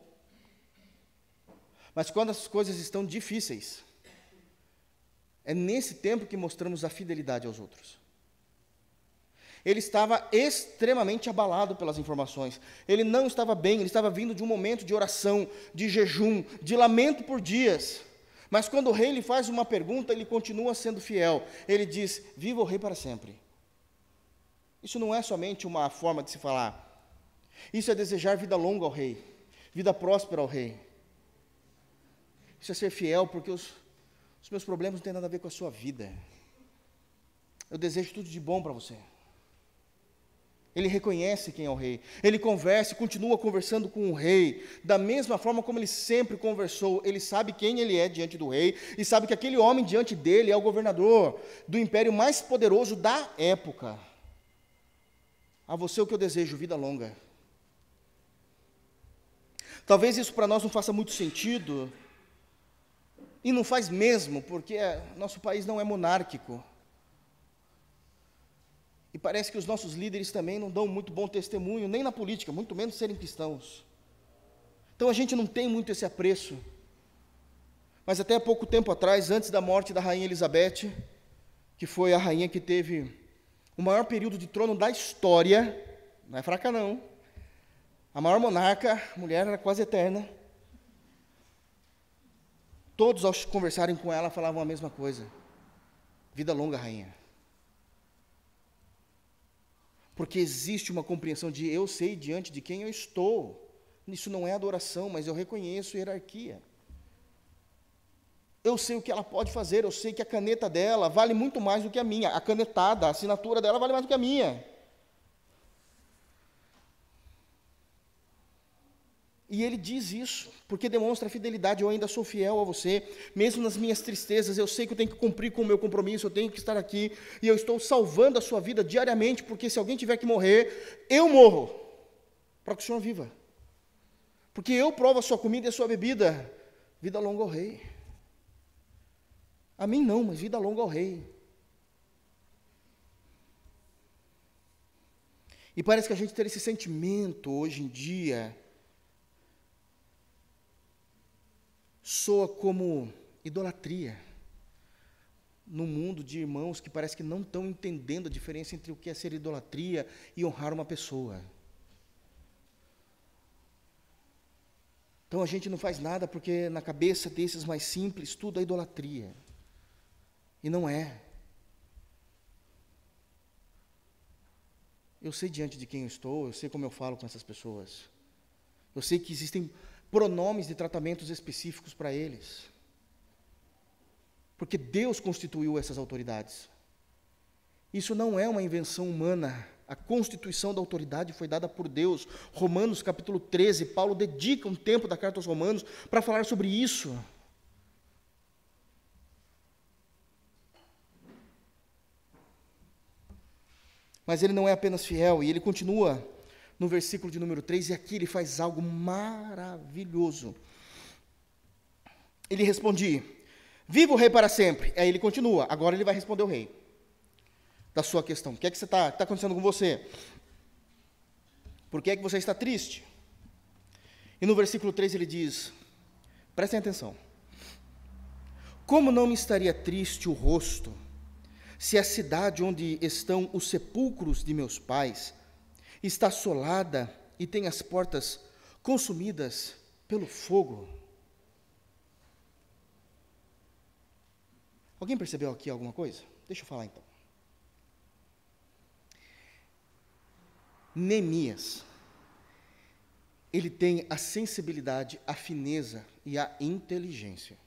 Mas quando as coisas estão difíceis, é nesse tempo que mostramos a fidelidade aos outros. Ele estava extremamente abalado pelas informações. Ele não estava bem, ele estava vindo de um momento de oração, de jejum, de lamento por dias. Mas quando o rei lhe faz uma pergunta, ele continua sendo fiel. Ele diz: viva o rei para sempre. Isso não é somente uma forma de se falar. Isso é desejar vida longa ao rei, vida próspera ao rei. Isso é ser fiel, porque os meus problemas não têm nada a ver com a sua vida. Eu desejo tudo de bom para você. Ele reconhece quem é o rei. Ele conversa e continua conversando com o rei, da mesma forma como ele sempre conversou. Ele sabe quem ele é diante do rei, e sabe que aquele homem diante dele é o governador do império mais poderoso da época. A você o que eu desejo, vida longa. Talvez isso para nós não faça muito sentido, e não faz mesmo, porque nosso país não é monárquico. E parece que os nossos líderes também não dão muito bom testemunho, nem na política, muito menos serem cristãos. Então a gente não tem muito esse apreço. Mas até pouco tempo atrás, antes da morte da rainha Elizabeth, que foi a rainha que teve o maior período de trono da história, não é fraca não, a maior monarca, a mulher era quase eterna. Todos, ao conversarem com ela, falavam a mesma coisa: vida longa, rainha. Porque existe uma compreensão de eu sei diante de quem eu estou. Isso não é adoração, mas eu reconheço hierarquia. Eu sei o que ela pode fazer, eu sei que a caneta dela vale muito mais do que a minha. A canetada, a assinatura dela vale mais do que a minha. E ele diz isso, porque demonstra a fidelidade. Eu ainda sou fiel a você, mesmo nas minhas tristezas, eu sei que eu tenho que cumprir com o meu compromisso, eu tenho que estar aqui, e eu estou salvando a sua vida diariamente, porque se alguém tiver que morrer, eu morro, para que o Senhor viva. Porque eu provo a sua comida e a sua bebida. Vida longa ao rei. A mim não, mas vida longa ao rei. E parece que a gente tem esse sentimento hoje em dia, soa como idolatria, no mundo de irmãos que parece que não estão entendendo a diferença entre o que é ser idolatria e honrar uma pessoa. Então a gente não faz nada porque na cabeça desses mais simples tudo é idolatria, e não é. Eu sei diante de quem eu estou, eu sei como eu falo com essas pessoas, eu sei que existem pronomes de tratamentos específicos para eles, porque Deus constituiu essas autoridades. Isso não é uma invenção humana, a constituição da autoridade foi dada por Deus. Romanos capítulo 13, Paulo dedica um tempo da carta aos Romanos para falar sobre isso. Mas ele não é apenas fiel, e ele continua no versículo de número 3, e aqui ele faz algo maravilhoso. Ele responde: viva o rei para sempre. Aí ele continua, agora ele vai responder o rei da sua questão. O que é que está acontecendo com você? Por que é que você está triste? E no versículo 3 ele diz, prestem atenção: como não me estaria triste o rosto, se a cidade onde estão os sepulcros de meus pais está assolada e tem as portas consumidas pelo fogo? Alguém percebeu aqui alguma coisa? Deixa eu falar então. Neemias, ele tem a sensibilidade, a fineza e a inteligência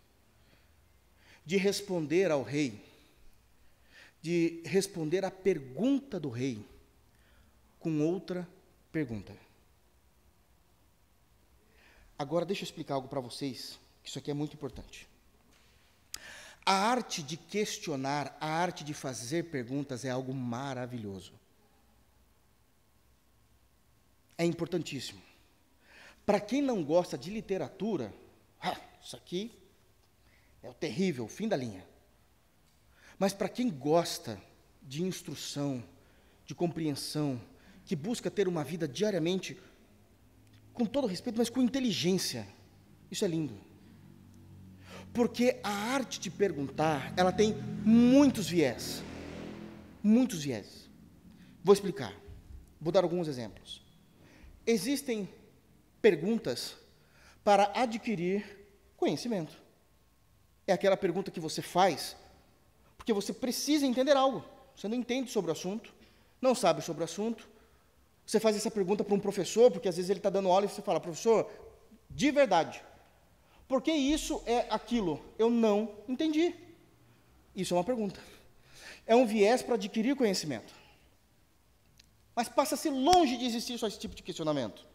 de responder ao rei, de responder à pergunta do rei com outra pergunta. Agora deixa eu explicar algo para vocês, que isso aqui é muito importante. A arte de questionar, a arte de fazer perguntas é algo maravilhoso. É importantíssimo. Para quem não gosta de literatura, isso aqui é o terrível, o fim da linha. Mas para quem gosta de instrução, de compreensão, que busca ter uma vida diariamente, com todo respeito, mas com inteligência, isso é lindo. Porque a arte de perguntar, ela tem muitos viés. Muitos viés. Vou explicar. Vou dar alguns exemplos. Existem perguntas para adquirir conhecimento. É aquela pergunta que você faz porque você precisa entender algo. Você não entende sobre o assunto, não sabe sobre o assunto. Você faz essa pergunta para um professor, porque às vezes ele está dando aula e você fala: professor, de verdade, por que isso é aquilo? Eu não entendi. Isso é uma pergunta. É um viés para adquirir conhecimento. Mas passa-se longe de existir só esse tipo de questionamento.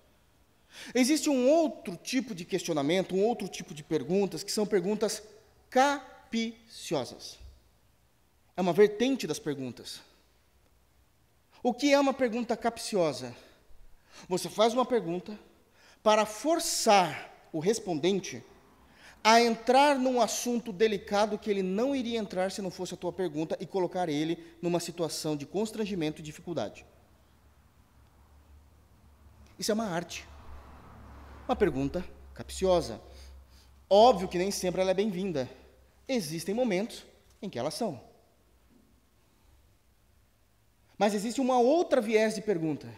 Existe um outro tipo de questionamento, um outro tipo de perguntas, que são perguntas capciosas. É uma vertente das perguntas. O que é uma pergunta capciosa? Você faz uma pergunta para forçar o respondente a entrar num assunto delicado que ele não iria entrar se não fosse a tua pergunta e colocar ele numa situação de constrangimento e dificuldade. Isso é uma arte. Uma pergunta capciosa. Óbvio que nem sempre ela é bem-vinda. Existem momentos em que elas são. Mas existe uma outra viés de pergunta.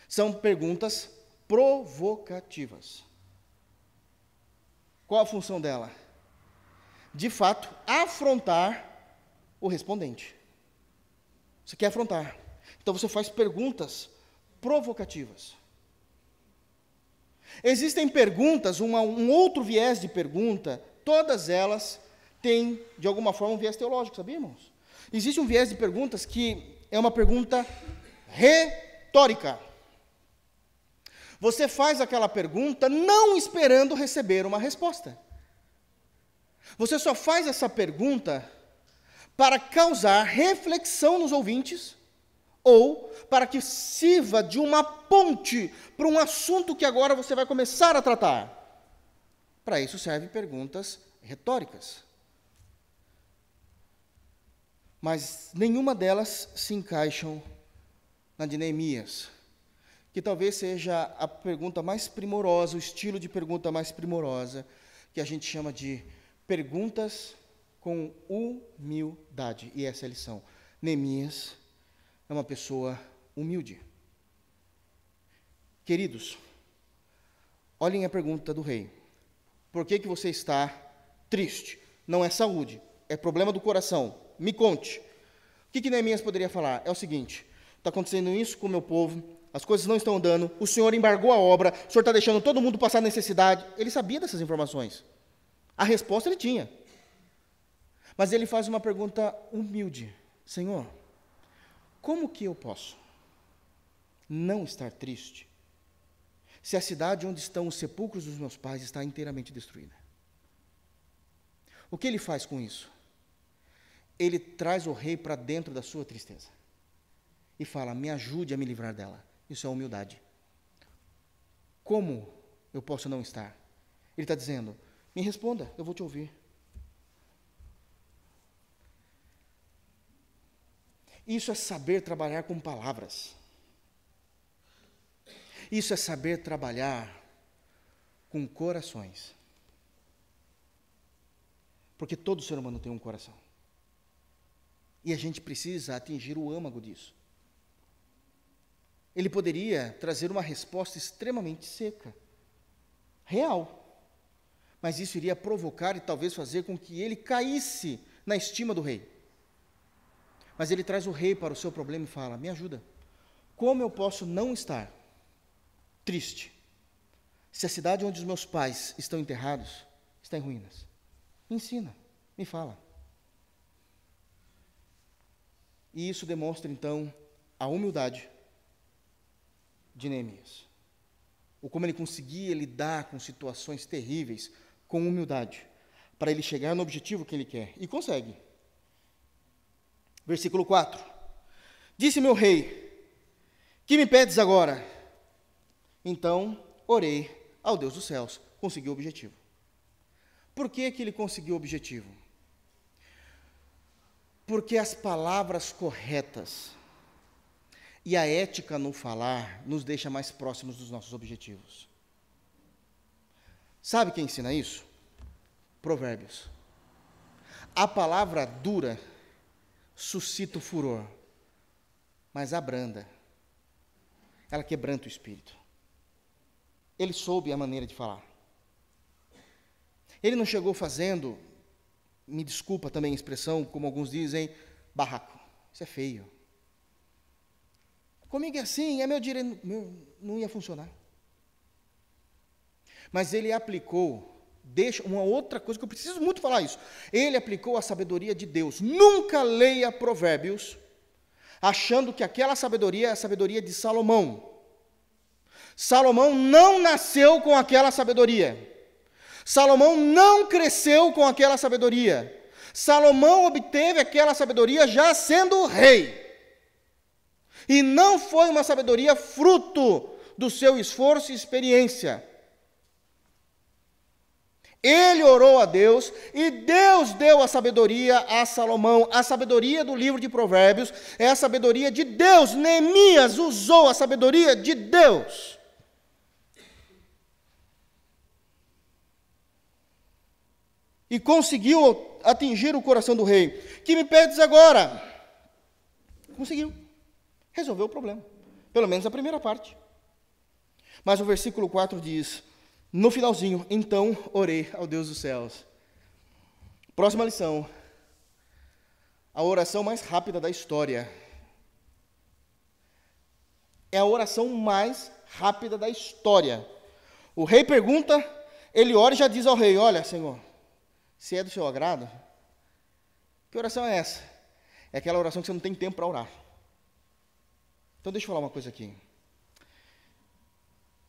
São perguntas provocativas. Qual a função dela? De fato, afrontar o respondente. Você quer afrontar. Então você faz perguntas provocativas. Existem perguntas, um outro viés de pergunta, todas elas têm, de alguma forma, um viés teológico, sabia, irmãos? Existe um viés de perguntas que é uma pergunta retórica. Você faz aquela pergunta não esperando receber uma resposta. Você só faz essa pergunta para causar reflexão nos ouvintes ou para que sirva de uma ponte para um assunto que agora você vai começar a tratar. Para isso servem perguntas retóricas. Mas nenhuma delas se encaixam na de Neemias, que talvez seja a pergunta mais primorosa, o estilo de pergunta mais primorosa, que a gente chama de perguntas com humildade. E essa é a lição. Neemias é uma pessoa humilde. Queridos, olhem a pergunta do rei. Por que você está triste? Não é saúde, é problema do coração. Me conte. O que Neemias poderia falar? É o seguinte: está acontecendo isso com o meu povo, as coisas não estão andando, o Senhor embargou a obra, o Senhor está deixando todo mundo passar necessidade. Ele sabia dessas informações. A resposta ele tinha. Mas ele faz uma pergunta humilde. Senhor, como que eu posso não estar triste se a cidade onde estão os sepulcros dos meus pais está inteiramente destruída? O que ele faz com isso? Ele traz o rei para dentro da sua tristeza e fala: me ajude a me livrar dela. Isso é humildade. Como eu posso não estar? Ele está dizendo: me responda, eu vou te ouvir. Isso é saber trabalhar com palavras. Isso é saber trabalhar com corações. Porque todo ser humano tem um coração. E a gente precisa atingir o âmago disso. Ele poderia trazer uma resposta extremamente seca, real, mas isso iria provocar e talvez fazer com que ele caísse na estima do rei. Mas ele traz o rei para o seu problema e fala: me ajuda, como eu posso não estar triste se a cidade onde os meus pais estão enterrados está em ruínas? Me ensina, me fala. E isso demonstra então a humildade de Neemias. Ou como ele conseguia lidar com situações terríveis com humildade, para ele chegar no objetivo que ele quer. E consegue. Versículo 4. Disse meu rei: que me pedes agora? Então orei ao Deus dos céus. Conseguiu o objetivo. Por que ele conseguiu o objetivo? Porque as palavras corretas e a ética no falar nos deixa mais próximos dos nossos objetivos. Sabe quem ensina isso? Provérbios. A palavra dura suscita o furor, mas a branda, ela quebranta o espírito. Ele soube a maneira de falar. Ele não chegou fazendo, me desculpa também a expressão, como alguns dizem, barraco. Isso é feio. Comigo é assim, é meu direito. Não ia funcionar. Mas ele aplicou, uma outra coisa que eu preciso muito falar isso. Ele aplicou a sabedoria de Deus. Nunca leia Provérbios achando que aquela sabedoria é a sabedoria de Salomão. Salomão não nasceu com aquela sabedoria. Salomão não cresceu com aquela sabedoria. Salomão obteve aquela sabedoria já sendo rei. E não foi uma sabedoria fruto do seu esforço e experiência. Ele orou a Deus e Deus deu a sabedoria a Salomão. A sabedoria do livro de Provérbios é a sabedoria de Deus. Neemias usou a sabedoria de Deus. E conseguiu atingir o coração do rei. Que me pedes agora? Conseguiu. Resolveu o problema. Pelo menos a primeira parte. Mas o versículo 4 diz, no finalzinho, então orei ao Deus dos céus. Próxima lição. A oração mais rápida da história. É a oração mais rápida da história. O rei pergunta, ele ora e já diz ao rei, olha, Senhor, se é do seu agrado, que oração é essa? É aquela oração que você não tem tempo para orar. Então deixa eu falar uma coisa aqui.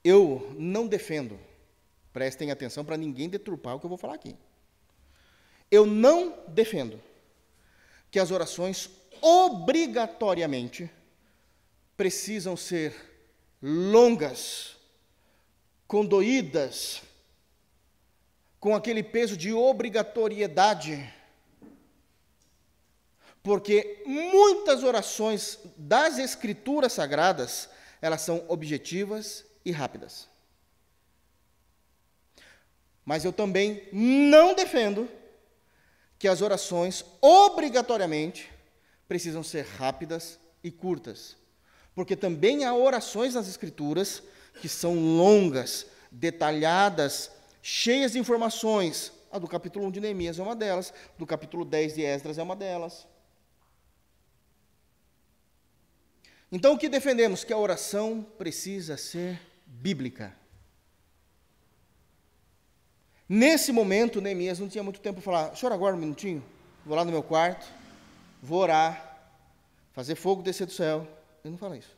Eu não defendo, prestem atenção para ninguém deturpar o que eu vou falar aqui. Eu não defendo que as orações obrigatoriamente precisam ser longas, condoídas, com aquele peso de obrigatoriedade, porque muitas orações das Escrituras Sagradas, elas são objetivas e rápidas. Mas eu também não defendo que as orações obrigatoriamente precisam ser rápidas e curtas, porque também há orações nas Escrituras que são longas, detalhadas, cheias de informações. A do capítulo 1 de Neemias é uma delas, do capítulo 10 de Esdras é uma delas. Então, o que defendemos? Que a oração precisa ser bíblica. Nesse momento, Neemias não tinha muito tempo para falar, o senhor aguarda um minutinho, vou lá no meu quarto, vou orar, fazer fogo descer do céu. Ele não fala isso.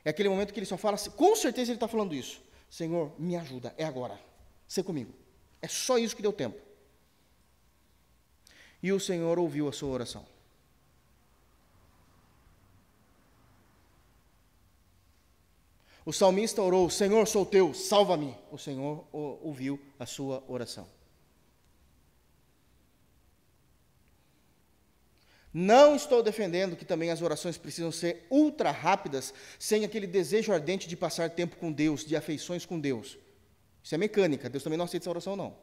É aquele momento que ele só fala assim, com certeza ele está falando isso, Senhor, me ajuda, é agora, ser comigo. É só isso que deu tempo. E o Senhor ouviu a sua oração. O salmista orou, Senhor, sou teu, salva-me. O Senhor ouviu a sua oração. Não estou defendendo que também as orações precisam ser ultra rápidas, sem aquele desejo ardente de passar tempo com Deus, de afeições com Deus. Isso é mecânica, Deus também não aceita essa oração, não.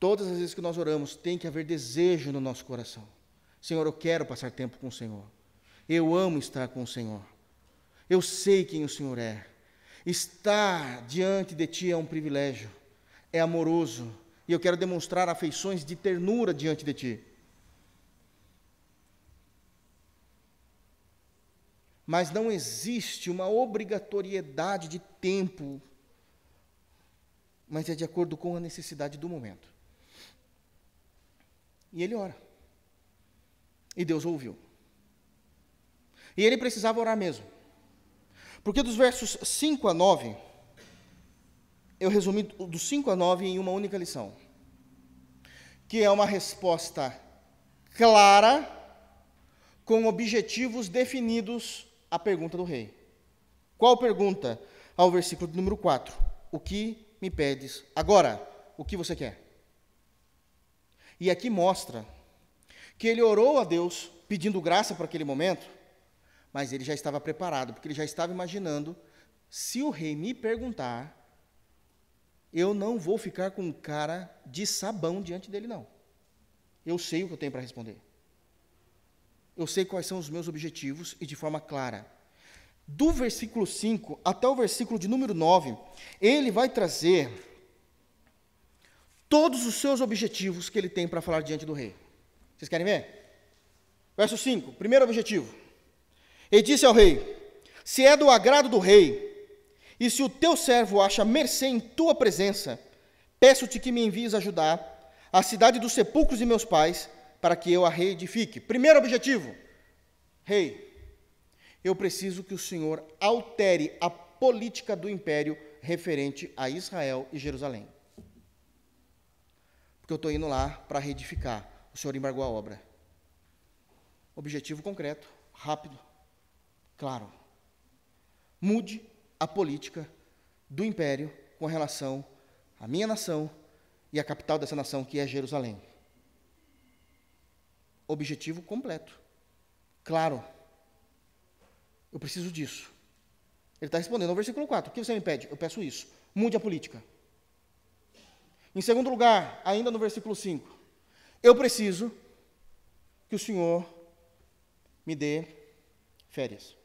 Todas as vezes que nós oramos, tem que haver desejo no nosso coração. Senhor, eu quero passar tempo com o Senhor. Eu amo estar com o Senhor. Eu sei quem o Senhor é. Estar diante de Ti é um privilégio, é amoroso, e eu quero demonstrar afeições de ternura diante de Ti. Mas não existe uma obrigatoriedade de tempo, mas é de acordo com a necessidade do momento. E ele ora. E Deus ouviu. E ele precisava orar mesmo. Porque dos versos 5 a 9, eu resumi dos 5 a 9 em uma única lição, que é uma resposta clara, com objetivos definidos à pergunta do rei. Qual pergunta? Ao versículo número 4. O que me pedes agora? O que você quer? E aqui mostra que ele orou a Deus pedindo graça para aquele momento, mas ele já estava preparado, porque ele já estava imaginando, se o rei me perguntar, eu não vou ficar com um cara de sabão diante dele, não. Eu sei o que eu tenho para responder. Eu sei quais são os meus objetivos e de forma clara. Do versículo 5 até o versículo de número 9, ele vai trazer todos os seus objetivos que ele tem para falar diante do rei. Vocês querem ver? Verso 5, primeiro objetivo. Ele disse ao rei, se é do agrado do rei, e se o teu servo acha mercê em tua presença, peço-te que me envies ajudar a cidade dos sepulcros de meus pais, para que eu a reedifique. Primeiro objetivo, Rei, eu preciso que o senhor altere a política do império referente a Israel e Jerusalém. Porque eu estou indo lá para reedificar. O senhor embargou a obra. Objetivo concreto, rápido, claro. Mude a política do império com relação à minha nação e à capital dessa nação, que é Jerusalém. Objetivo completo, claro. Eu preciso disso. Ele está respondendo ao versículo 4. O que você me pede? Eu peço isso. Mude a política. Em segundo lugar, ainda no versículo 5, eu preciso que o Senhor me dê férias.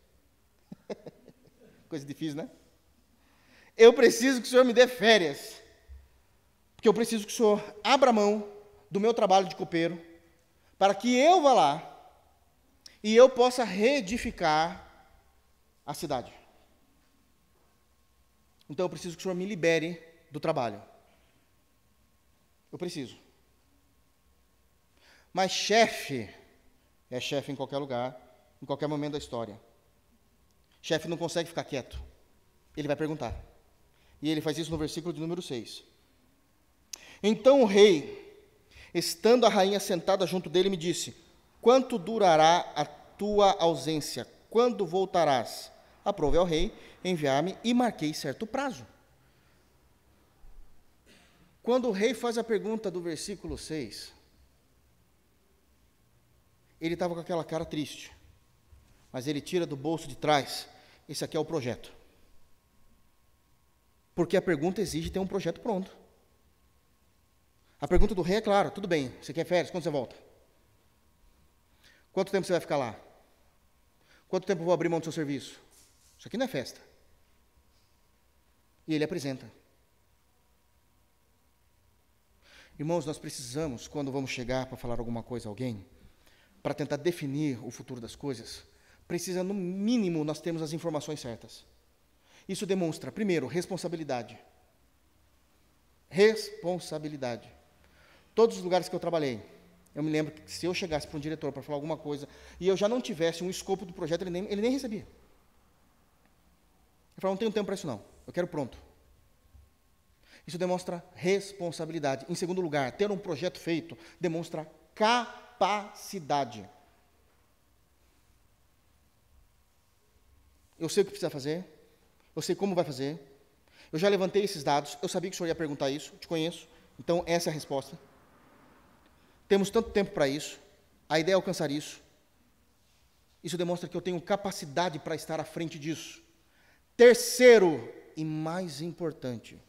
Coisa difícil, né? Eu preciso que o Senhor me dê férias. Porque eu preciso que o Senhor abra mão do meu trabalho de copeiro, para que eu vá lá e eu possa reedificar a cidade. Então eu preciso que o Senhor me libere do trabalho. Eu preciso. Mas chefe é chefe em qualquer lugar, em qualquer momento da história. Chefe não consegue ficar quieto. Ele vai perguntar. E ele faz isso no versículo de número 6. Então o rei, estando a rainha sentada junto dele, me disse: quanto durará a tua ausência? Quando voltarás? Aprove ao rei enviar-me e marquei certo prazo. Quando o rei faz a pergunta do versículo 6, ele estava com aquela cara triste, mas ele tira do bolso de trás: esse aqui é o projeto. Porque a pergunta exige ter um projeto pronto. A pergunta do rei é clara: tudo bem, você quer férias? Quando você volta? Quanto tempo você vai ficar lá? Quanto tempo eu vou abrir mão do seu serviço? Isso aqui não é festa. E ele apresenta. Irmãos, nós precisamos, quando vamos chegar para falar alguma coisa a alguém, para tentar definir o futuro das coisas, precisa, no mínimo, nós termos as informações certas. Isso demonstra, primeiro, responsabilidade. Responsabilidade. Todos os lugares que eu trabalhei, eu me lembro que se eu chegasse para um diretor para falar alguma coisa e eu já não tivesse um escopo do projeto, ele nem recebia. Ele falava: não tenho tempo para isso não, eu quero pronto. Isso demonstra responsabilidade. Em segundo lugar, ter um projeto feito demonstra capacidade. Eu sei o que precisa fazer, eu sei como vai fazer, eu já levantei esses dados, eu sabia que o senhor ia perguntar isso, te conheço, então essa é a resposta. Temos tanto tempo para isso, a ideia é alcançar isso. Isso demonstra que eu tenho capacidade para estar à frente disso. Terceiro, e mais importante,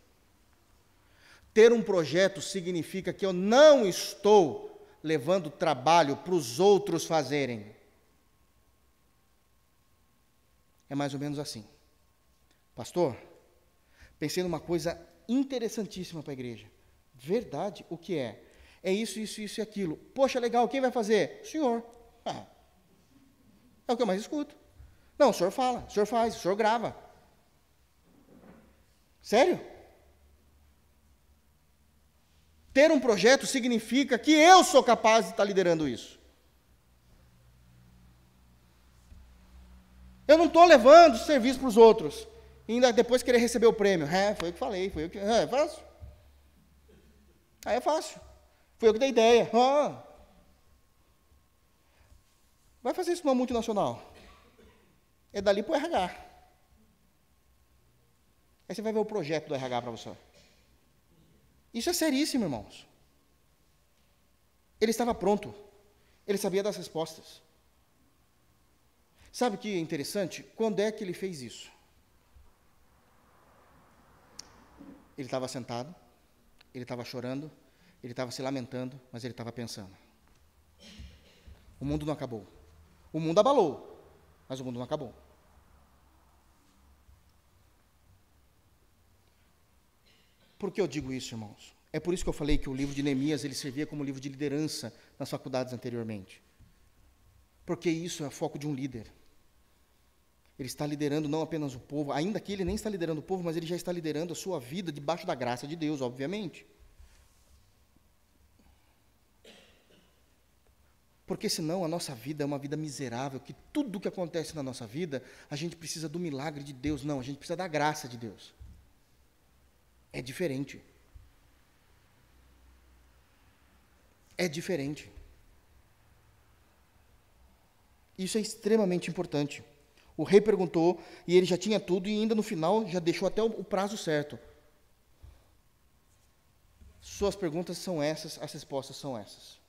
ter um projeto significa que eu não estou levando trabalho para os outros fazerem. É mais ou menos assim. Pastor, pensei numa coisa interessantíssima para a igreja. Verdade, o que é? É isso, isso, isso e aquilo. Poxa, legal, quem vai fazer? O senhor. É o que eu mais escuto. Não, o senhor fala, o senhor faz, o senhor grava. Sério? Ter um projeto significa que eu sou capaz de estar liderando isso. Eu não estou levando serviço para os outros, e ainda depois querer receber o prêmio. Foi eu que falei, foi eu que... é fácil. Aí é fácil. Foi eu que dei ideia. Vai fazer isso numa multinacional. É dali para o RH. Aí você vai ver o projeto do RH para você. Isso é seríssimo, irmãos. Ele estava pronto. Ele sabia das respostas. Sabe o que é interessante? Quando é que ele fez isso? Ele estava sentado, ele estava chorando, ele estava se lamentando, mas ele estava pensando. O mundo não acabou. O mundo abalou, mas o mundo não acabou. Por que eu digo isso, irmãos? É por isso que eu falei que o livro de Neemias ele servia como livro de liderança nas faculdades anteriormente. Porque isso é foco de um líder. Ele está liderando não apenas o povo, ainda que ele nem está liderando o povo, mas ele já está liderando a sua vida debaixo da graça de Deus, obviamente. Porque senão a nossa vida é uma vida miserável, que tudo que acontece na nossa vida, a gente precisa do milagre de Deus. Não, a gente precisa da graça de Deus. É diferente. É diferente. Isso é extremamente importante. O rei perguntou, e ele já tinha tudo, e ainda no final já deixou até o prazo certo. Suas perguntas são essas, as respostas são essas.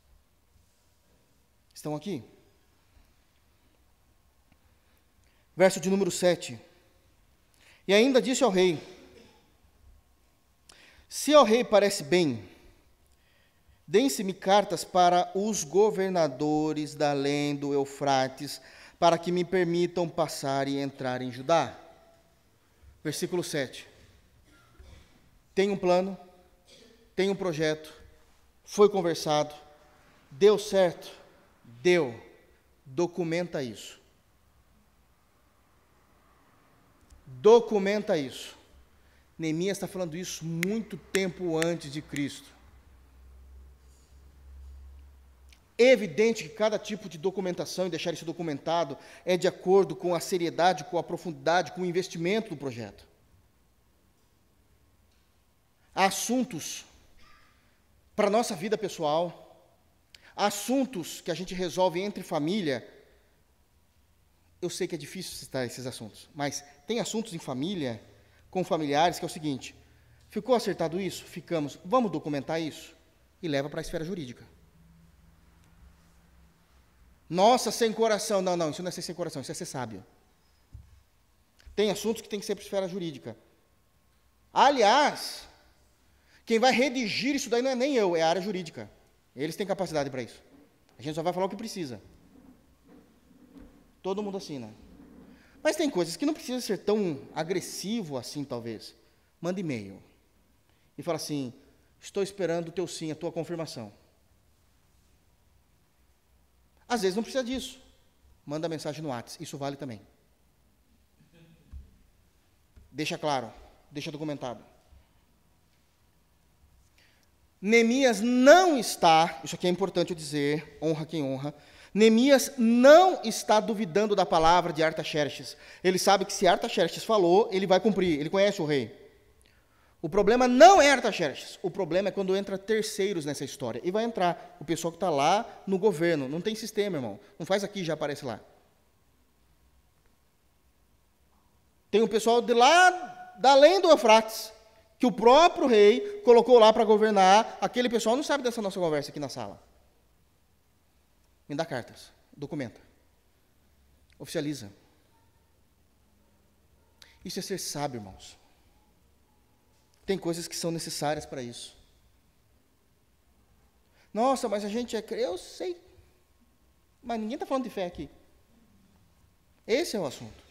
Estão aqui? Verso de número 7. E ainda disse ao rei: se ao rei parece bem, deem-se-me cartas para os governadores da além do Eufrates, para que me permitam passar e entrar em Judá. Versículo 7. Tem um plano, tem um projeto, foi conversado, deu certo, deu, documenta isso. Documenta isso. Neemias está falando isso muito tempo antes de Cristo. É evidente que cada tipo de documentação, e deixar isso documentado, é de acordo com a seriedade, com a profundidade, com o investimento do projeto. Há assuntos para a nossa vida pessoal, há assuntos que a gente resolve entre família. Eu sei que é difícil citar esses assuntos, mas tem assuntos em família, com familiares, que é o seguinte: ficou acertado isso? Ficamos. Vamos documentar isso? E leva para a esfera jurídica. Nossa, sem coração. Não, isso não é ser sem coração, isso é ser sábio. Tem assuntos que tem que ser para a esfera jurídica. Aliás, quem vai redigir isso daí não é nem eu, é a área jurídica. Eles têm capacidade para isso. A gente só vai falar o que precisa. Todo mundo assina. Mas tem coisas que não precisa ser tão agressivo assim, talvez. Manda e-mail. E fala assim: estou esperando o teu sim, a tua confirmação. Às vezes não precisa disso. Manda mensagem no WhatsApp. Isso vale também. Deixa claro, deixa documentado. Neemias não está, isso aqui é importante eu dizer, honra quem honra, Neemias não está duvidando da palavra de Artaxerxes. Ele sabe que se Artaxerxes falou, ele vai cumprir, ele conhece o rei. O problema não é Artaxerxes, o problema é quando entra terceiros nessa história. E vai entrar o pessoal que está lá no governo. Não tem sistema, irmão. Não faz aqui, já aparece lá. Tem um pessoal de lá, da além do Eufrates, que o próprio rei colocou lá para governar. Aquele pessoal não sabe dessa nossa conversa aqui na sala. Me dá cartas, documenta, oficializa. Isso é ser sábio, irmãos. Tem coisas que são necessárias para isso. Nossa, mas a gente é crente, eu sei. Mas ninguém está falando de fé aqui. Esse é o assunto.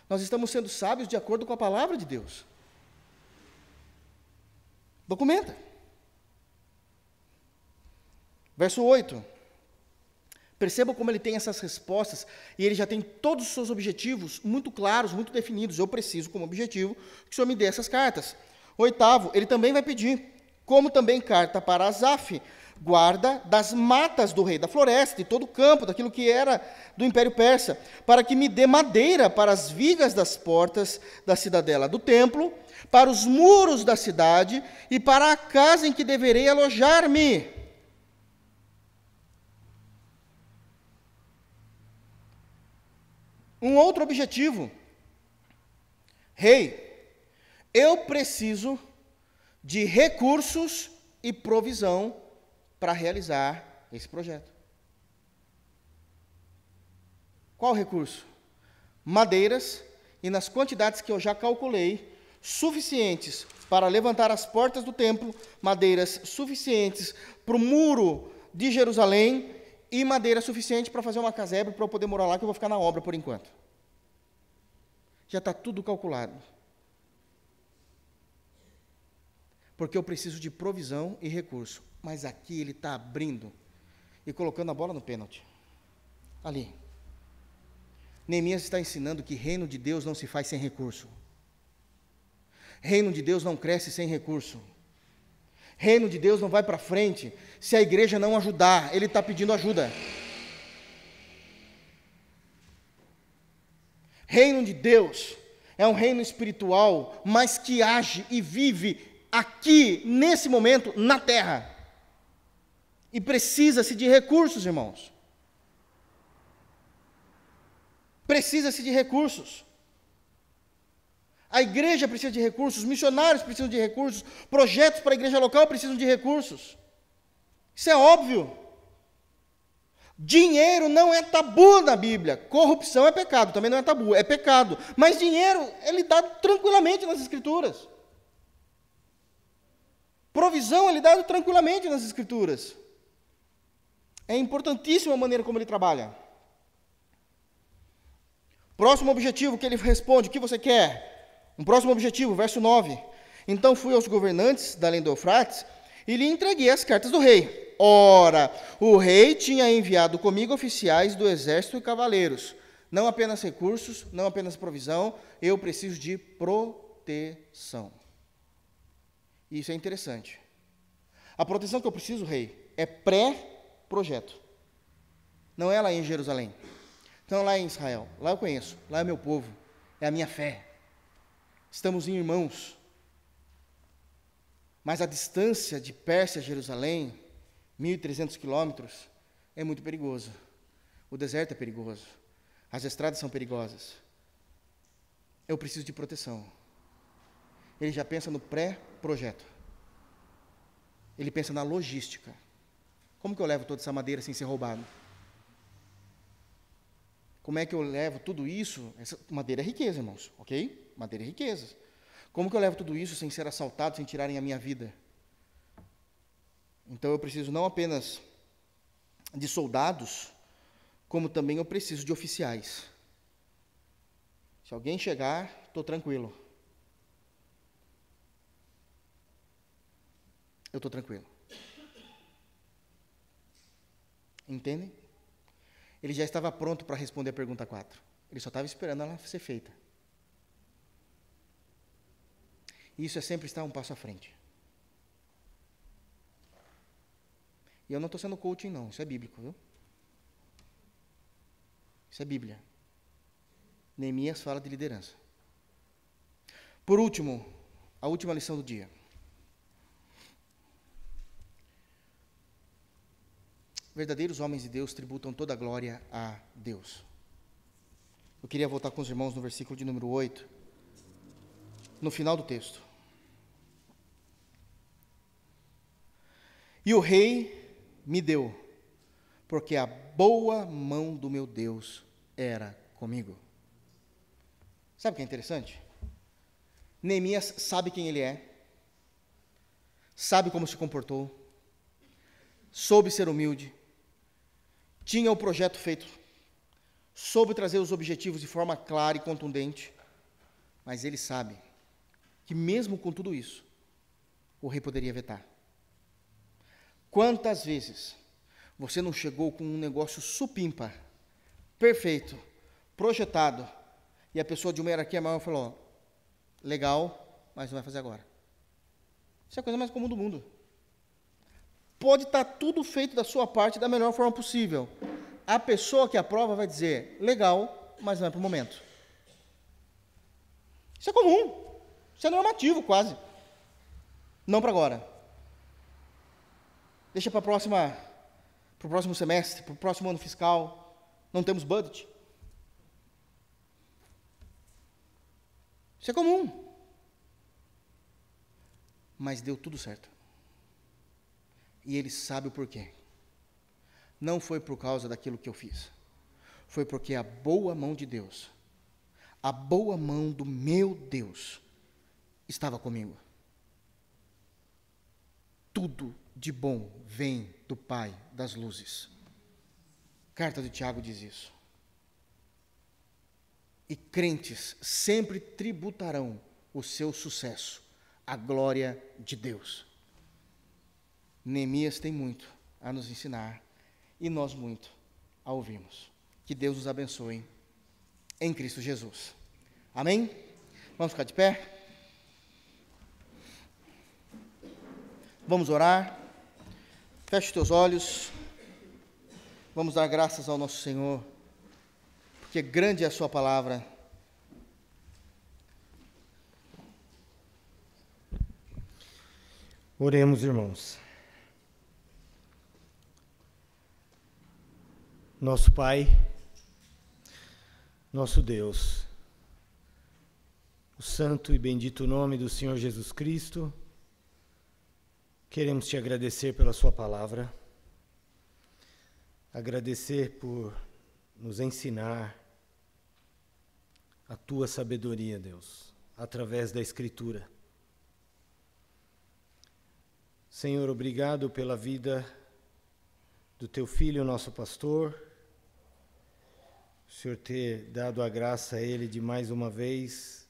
Nós estamos sendo sábios de acordo com a palavra de Deus. Documenta. Verso 8. Percebam como ele tem essas respostas, e ele já tem todos os seus objetivos muito claros, muito definidos. Eu preciso, como objetivo, que o Senhor me dê essas cartas. 8º, ele também vai pedir, como também carta para Asaf, guarda das matas do rei, da floresta, de todo o campo, daquilo que era do Império Persa, para que me dê madeira para as vigas das portas da cidadela do templo, para os muros da cidade e para a casa em que deverei alojar-me. Um outro objetivo. Rei, eu preciso de recursos e provisão para realizar esse projeto. Qual recurso? Madeiras, e nas quantidades que eu já calculei, suficientes para levantar as portas do templo, madeiras suficientes para o muro de Jerusalém e madeira suficiente para fazer uma casebre para eu poder morar lá, que eu vou ficar na obra por enquanto. Já está tudo calculado. Porque eu preciso de provisão e recurso. Mas aqui ele está abrindo e colocando a bola no pênalti. Ali. Neemias está ensinando que reino de Deus não se faz sem recurso. Reino de Deus não cresce sem recurso. Reino de Deus não vai para frente se a igreja não ajudar. Ele está pedindo ajuda. Reino de Deus é um reino espiritual, mas que age e vive aqui, nesse momento, na terra. E precisa-se de recursos, irmãos. Precisa-se de recursos. A igreja precisa de recursos, missionários precisam de recursos, projetos para a igreja local precisam de recursos. Isso é óbvio. Dinheiro não é tabu na Bíblia. Corrupção é pecado, também não é tabu, é pecado. Mas dinheiro é lidado tranquilamente nas Escrituras. Provisão é lidado tranquilamente nas Escrituras. É importantíssima a maneira como ele trabalha. Próximo objetivo que ele responde, o que você quer? Um próximo objetivo, verso 9. Então fui aos governantes da além do Eufrates e lhe entreguei as cartas do rei. Ora, o rei tinha enviado comigo oficiais do exército e cavaleiros. Não apenas recursos, não apenas provisão, eu preciso de proteção. Isso é interessante. A proteção que eu preciso, rei, é pré-projeto. Não é lá em Jerusalém. Então, lá em Israel, lá eu conheço, lá é meu povo, é a minha fé. Estamos em irmãos. Mas a distância de Pérsia a Jerusalém, 1.300 quilômetros, é muito perigoso. O deserto é perigoso. As estradas são perigosas. Eu preciso de proteção. Ele já pensa no pré-projeto. Ele pensa na logística. Como que eu levo toda essa madeira sem ser roubado? Como é que eu levo tudo isso? Essa madeira é riqueza, irmãos, ok? Madeira é riqueza. Como que eu levo tudo isso sem ser assaltado, sem tirarem a minha vida? Então eu preciso não apenas de soldados, como também eu preciso de oficiais. Se alguém chegar, estou tranquilo. Eu estou tranquilo. Entendem? Ele já estava pronto para responder a pergunta 4. Ele só estava esperando ela ser feita. E isso é sempre estar um passo à frente. E eu não estou sendo coaching, não. Isso é bíblico, viu? Isso é Bíblia. Neemias fala de liderança. Por último, a última lição do dia. Verdadeiros homens de Deus tributam toda a glória a Deus. Eu queria voltar com os irmãos no versículo de número 8, no final do texto. E o rei me deu, porque a boa mão do meu Deus era comigo. Sabe o que é interessante? Neemias sabe quem ele é, sabe como se comportou, soube ser humilde, tinha o projeto feito, soube trazer os objetivos de forma clara e contundente, mas ele sabe que mesmo com tudo isso, o rei poderia vetar. Quantas vezes você não chegou com um negócio supimpa, perfeito, projetado, e a pessoa de uma hierarquia maior falou, legal, mas não vai fazer agora. Isso é a coisa mais comum do mundo. Pode estar tudo feito da sua parte da melhor forma possível. A pessoa que aprova vai dizer, legal, mas não é para o momento. Isso é comum. Isso é normativo, quase. Não para agora. Deixa para o próximo semestre, para o próximo ano fiscal. Não temos budget. Isso é comum. Mas deu tudo certo. E ele sabe o porquê. Não foi por causa daquilo que eu fiz. Foi porque a boa mão de Deus, a boa mão do meu Deus, estava comigo. Tudo de bom vem do Pai das luzes. Carta de Tiago diz isso. E crentes sempre tributarão o seu sucesso à glória de Deus. Neemias tem muito a nos ensinar e nós muito a ouvirmos. Que Deus nos abençoe em Cristo Jesus. Amém? Vamos ficar de pé? Vamos orar. Feche os teus olhos. Vamos dar graças ao nosso Senhor, porque grande é a sua palavra Oremos, irmãos. Nosso Pai, nosso Deus, o santo e bendito nome do Senhor Jesus Cristo, queremos te agradecer pela sua palavra, agradecer por nos ensinar a tua sabedoria, Deus, através da Escritura. Senhor, obrigado pela vida do teu filho, nosso pastor, o Senhor ter dado a graça a ele de mais uma vez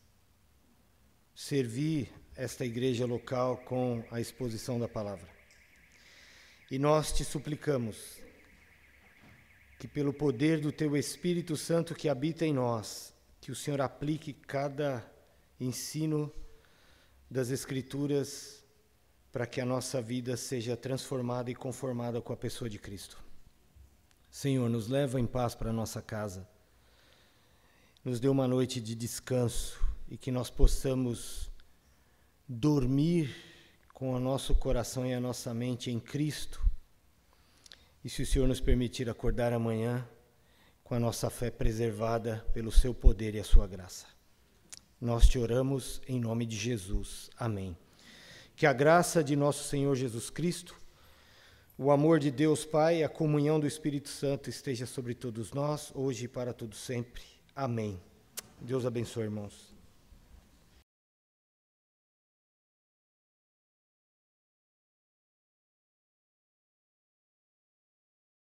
servir esta igreja local com a exposição da palavra. E nós te suplicamos que pelo poder do teu Espírito Santo que habita em nós, que o Senhor aplique cada ensino das Escrituras para que a nossa vida seja transformada e conformada com a pessoa de Cristo. Senhor, nos leva em paz para a nossa casa, nos dê uma noite de descanso e que nós possamos dormir com o nosso coração e a nossa mente em Cristo. E se o Senhor nos permitir acordar amanhã com a nossa fé preservada pelo seu poder e a sua graça. Nós te oramos em nome de Jesus. Amém. Que a graça de nosso Senhor Jesus Cristo, o amor de Deus Pai e a comunhão do Espírito Santo esteja sobre todos nós, hoje e para todo sempre. Amém. Deus abençoe, irmãos.